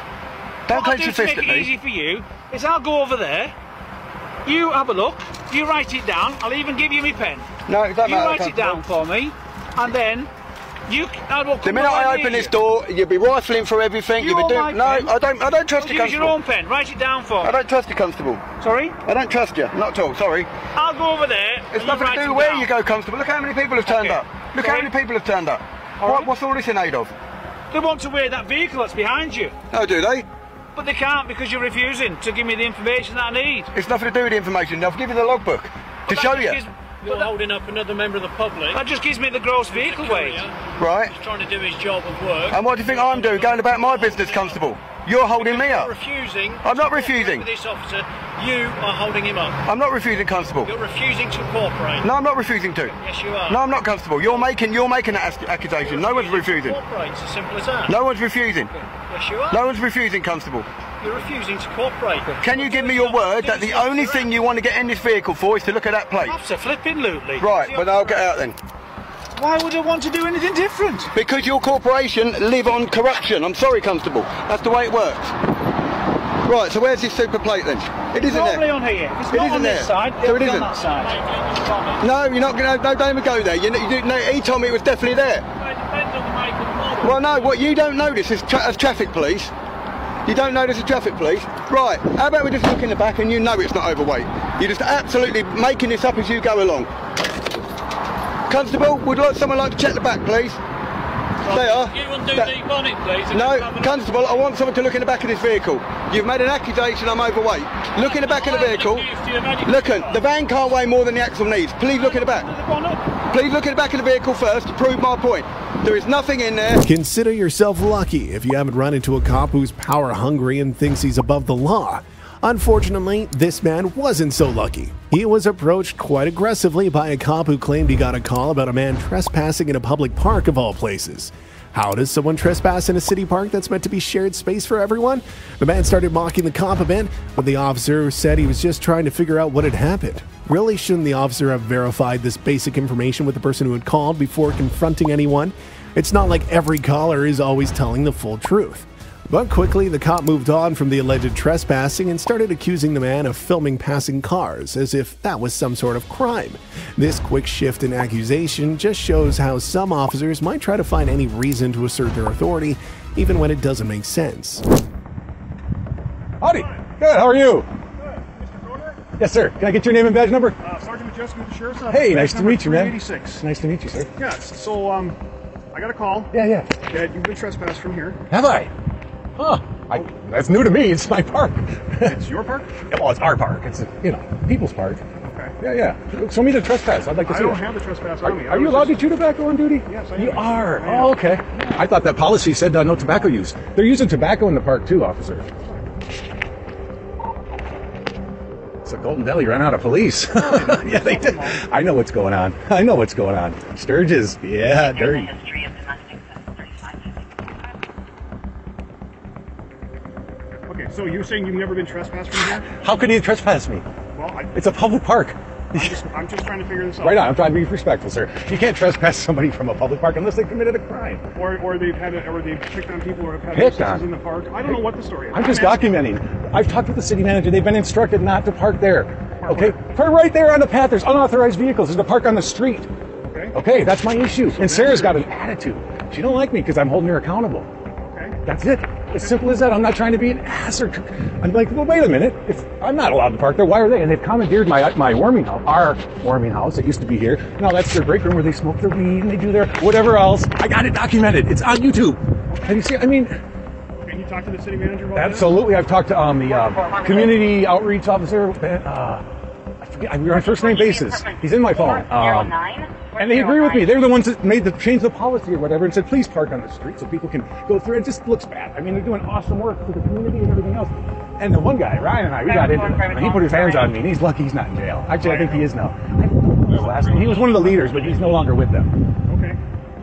Don't clench your fist at me. To make it easy for you is I'll go over there. You have a look. You write it down. I'll even give you my pen. No, it doesn't matter. You write it down for me, and then the minute I open this door, you'll be rifling through everything. You'll be doing. No, I don't trust you, Constable. Use your own pen. Write it down for me. I don't trust you, Constable. Sorry? I don't trust you. Not at all. Sorry. I'll go over there. It's nothing to do where you go, Constable. Look how many people have turned up. Look how many people have turned up. What's all this in aid of? They want to weigh that vehicle that's behind you. Oh, do they? But they can't because you're refusing to give me the information that I need. It's nothing to do with the information. I'll give you the logbook to show you. You're holding up another member of the public. That just gives me the gross vehicle weight. Right. He's trying to do his job of work. And what do you think I'm doing, going about my business, Constable? You're holding me up. You're refusing. I'm not refusing. This officer, you are holding him up. I'm not refusing, Constable. You're refusing to cooperate. No, I'm not refusing to. Yes, you are. No, I'm not, Constable. You're making that accusation. No one's refusing. Cooperate. It's as simple as that. No one's refusing. Yes, you are. No one's refusing, Constable. You're refusing to cooperate. Can you give me your word that the only thing you want to get in this vehicle for is to look at that plate? Absolutely. Right, but I'll get out then. Why would I want to do anything different? Because your corporation live on corruption. I'm sorry, Constable. That's the way it works. Right, so where's this super plate then? It isn't there. Normally on here. If it's not on this side, it'll be on that side. No, you're not going to. No, don't even go there. No, he told me it was definitely there. It depends on the make of the model. Well, no, what you don't know this is as traffic police. You don't know this is traffic police. Right, how about we just look in the back and you know it's not overweight. You're just absolutely making this up as you go along. Constable, would someone like to check the back, please? They are. You undo the bonnet, please? No, Constable, I want someone to look in the back of this vehicle. You've made an accusation I'm overweight. Look in the back of the vehicle. Look, the van can't weigh more than the axle needs. Please look in the back. Please look in the back of the vehicle first to prove my point. There is nothing in there. Consider yourself lucky if you haven't run into a cop who's power hungry and thinks he's above the law. Unfortunately, this man wasn't so lucky. He was approached quite aggressively by a cop who claimed he got a call about a man trespassing in a public park of all places. How does someone trespass in a city park that's meant to be shared space for everyone? The man started mocking the cop a bit, but the officer said he was just trying to figure out what had happened. Really, shouldn't the officer have verified this basic information with the person who had called before confronting anyone? It's not like every caller is always telling the full truth. But quickly, the cop moved on from the alleged trespassing and started accusing the man of filming passing cars, as if that was some sort of crime. This quick shift in accusation just shows how some officers might try to find any reason to assert their authority, even when it doesn't make sense. Howdy. Good, how are you? Yes, sir. Can I get your name and badge number? Sergeant Majeski with the Sheriff's Office. Hey, nice to meet you, man. 386. Nice to meet you, sir. Yes, so, I got a call. Yeah. That you've been trespassed from here. Have I? Huh. That's new to me. It's my park. It's your park? Yeah, well, it's our park. It's, people's park. Okay. Yeah. Show me the trespass. I'd like to see it. I don't have the trespass on me. Are you allowed to chew tobacco on duty? Yes, I am. You are? Oh, okay. I thought that policy said no tobacco use. They're using tobacco in the park too, officer. It's a Golden Deli ran out of police. Yeah, they did. I know what's going on. Sturgis. Yeah, dirty. Okay, so you're saying you've never been trespassed from here? How could he trespass me? Well, it's a public park. I'm just trying to figure this out. Right on. I'm trying to be respectful, sir. You can't trespass somebody from a public park unless they committed a crime. Or they've picked on people or have had Picked instances on? in the park. I don't know what the story is. I'm just documenting. I've talked with the city manager. They've been instructed not to park there. Okay? Park right there on the path. There's unauthorized vehicles. There's a park on the street. Okay, that's my issue. And Sarah's got an attitude. She don't like me because I'm holding her accountable. Okay. That's it. As simple as that. I'm not trying to be an ass or... I'm like, well, wait a minute. If I'm not allowed to park there, why are they? And they've commandeered my warming house, our warming house that used to be here. Now that's their break room where they smoke their weed and they do their whatever else. I got it documented. It's on YouTube. Have you seen? I mean... Can you talk to the city manager about Absolutely. I've talked to the community outreach officer. I forget. We're on first name basis. He's in my phone. And they agree with me. They're the ones that changed the policy or whatever and said, please park on the street so people can go through. It just looks bad. I mean, they're doing awesome work for the community and everything else. And the one guy, Ryan and I, we got into it. And he put his hands on me, and he's lucky he's not in jail. Actually, I think he is now. His last name. He was one of the leaders, but he's no longer with them. Okay.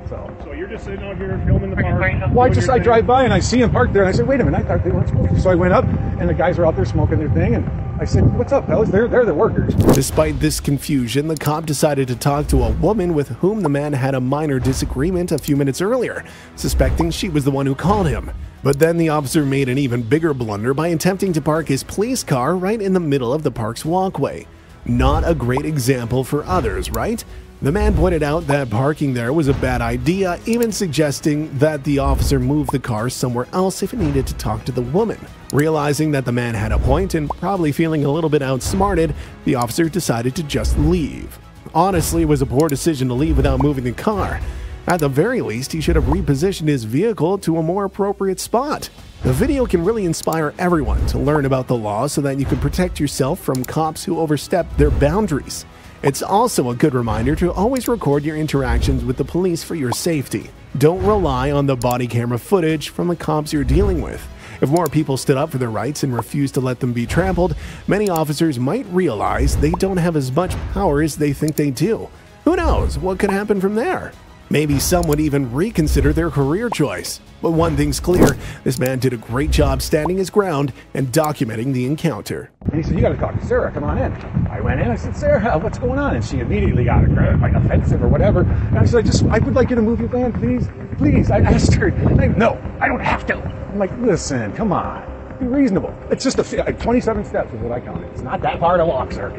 So you're just sitting out here filming the park? Well, I drive by and I see him parked there, and I said, wait a minute, I thought they weren't supposed to. So I went up, and the guys were out there smoking their thing, and I said, what's up, fellas? They're the workers. Despite this confusion, the cop decided to talk to a woman with whom the man had a minor disagreement a few minutes earlier, suspecting she was the one who called him. But then the officer made an even bigger blunder by attempting to park his police car right in the middle of the park's walkway. Not a great example for others, right? The man pointed out that parking there was a bad idea, even suggesting that the officer move the car somewhere else if it needed to talk to the woman. Realizing that the man had a point and probably feeling a little bit outsmarted, the officer decided to just leave. Honestly, it was a poor decision to leave without moving the car. At the very least, he should have repositioned his vehicle to a more appropriate spot. The video can really inspire everyone to learn about the law so that you can protect yourself from cops who overstep their boundaries. It's also a good reminder to always record your interactions with the police for your safety. Don't rely on the body camera footage from the cops you're dealing with. If more people stood up for their rights and refused to let them be trampled, many officers might realize they don't have as much power as they think they do. Who knows what could happen from there? Maybe some would even reconsider their career choice. But one thing's clear, this man did a great job standing his ground and documenting the encounter. And he said, you got to talk to Sarah, come on in. I went in, I said, Sarah, what's going on? And she immediately got like offensive or whatever. And I said, I would like you to move your van, please. Please, I asked her. No, I don't have to. I'm like, listen, come on, be reasonable. It's just 27 steps is what I counted. It's not that far to walk, sir.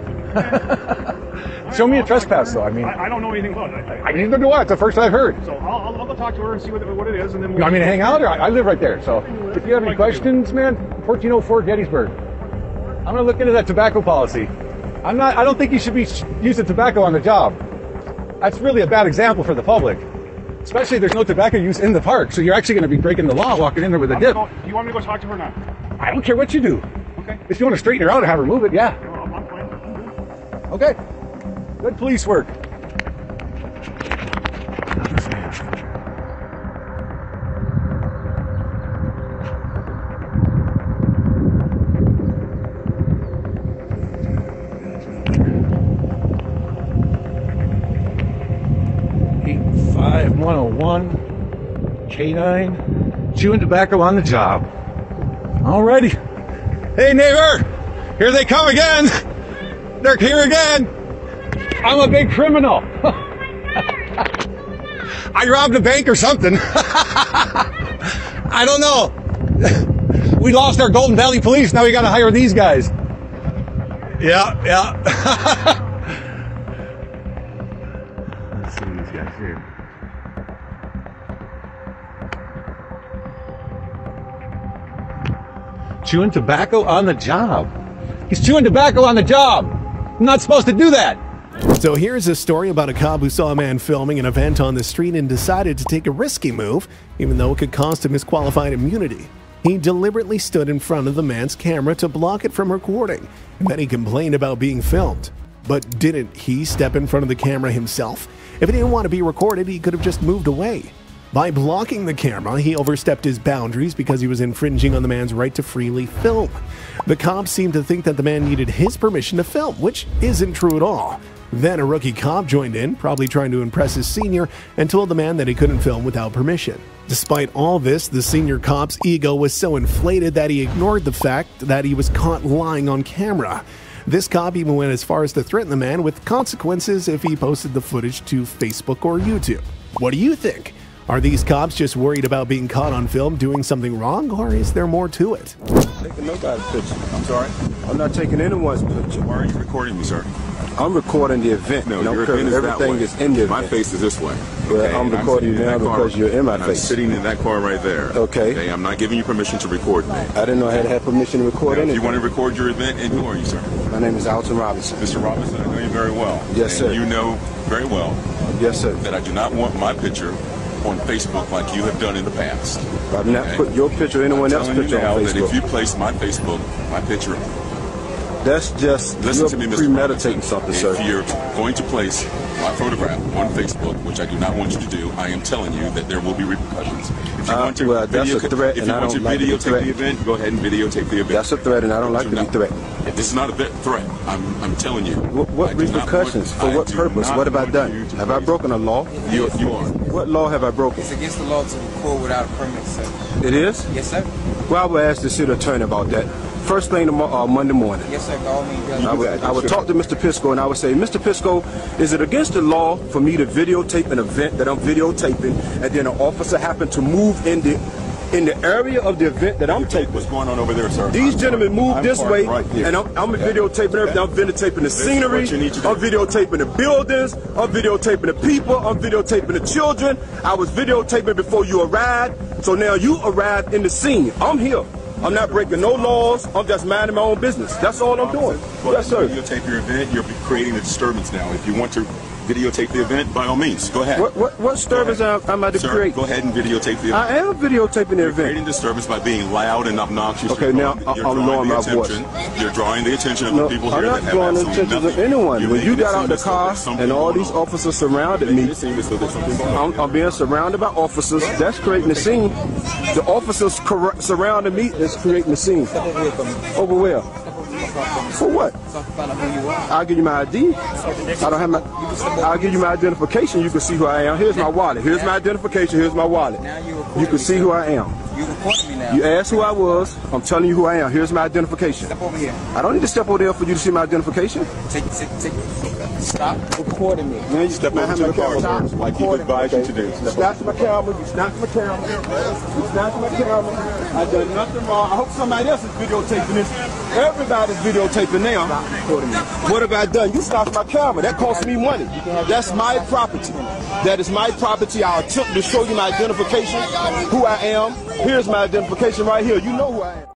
Show me a trespass, though. I mean, I don't know anything about it. I neither do I. It's the first I've heard. So I'll go talk to her and see what it is, and then You want me to hang out? Or I live right there. So if you have any questions, man, 1404 Gettysburg. I'm gonna look into that tobacco policy. I don't think you should be using tobacco on the job. That's really a bad example for the public. Especially there's no tobacco use in the park, so you're actually going to be breaking the law walking in there with a dip. Do you want me to go talk to her now? I don't care what you do. Okay. If you want to straighten her out or have her move it, yeah. I'm fine. Okay. Good police work. K9, chewing tobacco on the job. Alrighty. Hey neighbor, here they come again. They're here again. I'm a big criminal. I robbed a bank or something. I don't know. We lost our Golden Valley police, now we gotta hire these guys. Yeah. Let's see these guys here. Chewing tobacco on the job. He's chewing tobacco on the job. I'm not supposed to do that. So here's a story about a cop who saw a man filming an event on the street and decided to take a risky move, even though it could cost him his qualified immunity. He deliberately stood in front of the man's camera to block it from recording, and then he complained about being filmed. But didn't he step in front of the camera himself? If he didn't want to be recorded, he could have just moved away. By blocking the camera, he overstepped his boundaries because he was infringing on the man's right to freely film. The cops seemed to think that the man needed his permission to film, which isn't true at all. Then a rookie cop joined in, probably trying to impress his senior, and told the man that he couldn't film without permission. Despite all this, the senior cop's ego was so inflated that he ignored the fact that he was caught lying on camera. This cop even went as far as to threaten the man with consequences if he posted the footage to Facebook or YouTube. What do you think? Are these cops just worried about being caught on film doing something wrong, or is there more to it? Taking nobody's picture. I'm sorry? I'm not taking anyone's picture. Why are you recording me, sir? I'm recording the event. No, your event is everything is in the event. My face is this way. Okay, I'm recording you now because you're in my face. I'm sitting in that car right there. Okay. I'm not giving you permission to record me. I didn't know I had to have permission to record anything. If you want to record your event, and who are you, sir? My name is Alton Robinson. Mr. Robinson, I know you very well. Yes, sir. You know very well. Yes, sir. That I do not want my picture on Facebook like you have done in the past. I've not put your picture or anyone else's picture on Facebook. That if you place my picture, that's just premeditating something, sir. If you're going to place my photograph on Facebook, which I do not want you to do, I am telling you that there will be repercussions. If you want to videotape the event, go ahead and videotape the event. That's a threat, and I don't like to be threatened. This is not a threat. I'm telling you. What repercussions? For what purpose? What have I done? Have I broken a law? You are. What law have I broken? It's against the law to record without a permit, sir. It is? Yes, sir. Well, I will ask the city attorney about that. First thing tomorrow, Monday morning. Yes, sir. Call me. I would talk to Mr. Pisco and I would say, Mr. Pisco, is it against the law for me to videotape an event that I'm videotaping, and then an officer happened to move in the area of the event that I'm taping? What's going on over there, sir? These gentlemen moved this way, and I'm videotaping everything. I'm videotaping the scenery. I'm videotaping the buildings. I'm videotaping the people. I'm videotaping the children. I was videotaping before you arrived, so now you arrived in the scene. I'm here. I'm not breaking no laws. I'm just minding my own business. That's all I'm doing. Well, yes, sir. Videotape your event. You're creating a disturbance now. If you want to videotape the event, by all means, go ahead. What disturbance am I to create? Go ahead and videotape the event. I am videotaping the event. You're creating disturbance by being loud and obnoxious. Okay, now I'm lowering my voice. You're drawing the attention of the people here that have absolutely nothing. I'm not drawing the attention of anyone. When you got out the car and all these officers surrounded me, I'm being surrounded by officers. That's creating a scene. The officers surrounding me is creating a scene. Over where? For what? I'll give you my ID. I don't have my. I'll give you my identification. You can see who I am. Here's my wallet. Here's my identification. Here's my wallet. You can see who I am. You asked who I was. I'm telling you who I am. Here's my identification. Step over here. I don't need to step over there for you to see my identification. Stop recording me. Now you step over to the car, like you advised you to do. You snatched my camera. You snatched my camera. You snatched my camera. I done nothing wrong. I hope somebody else is videotaping this. Everybody's videotaping now. What have I done? You snatched my camera. That cost me money. That's my property. That is my property. I'll attempt to show you my identification, who I am. Here's my identification right here. You know who I am.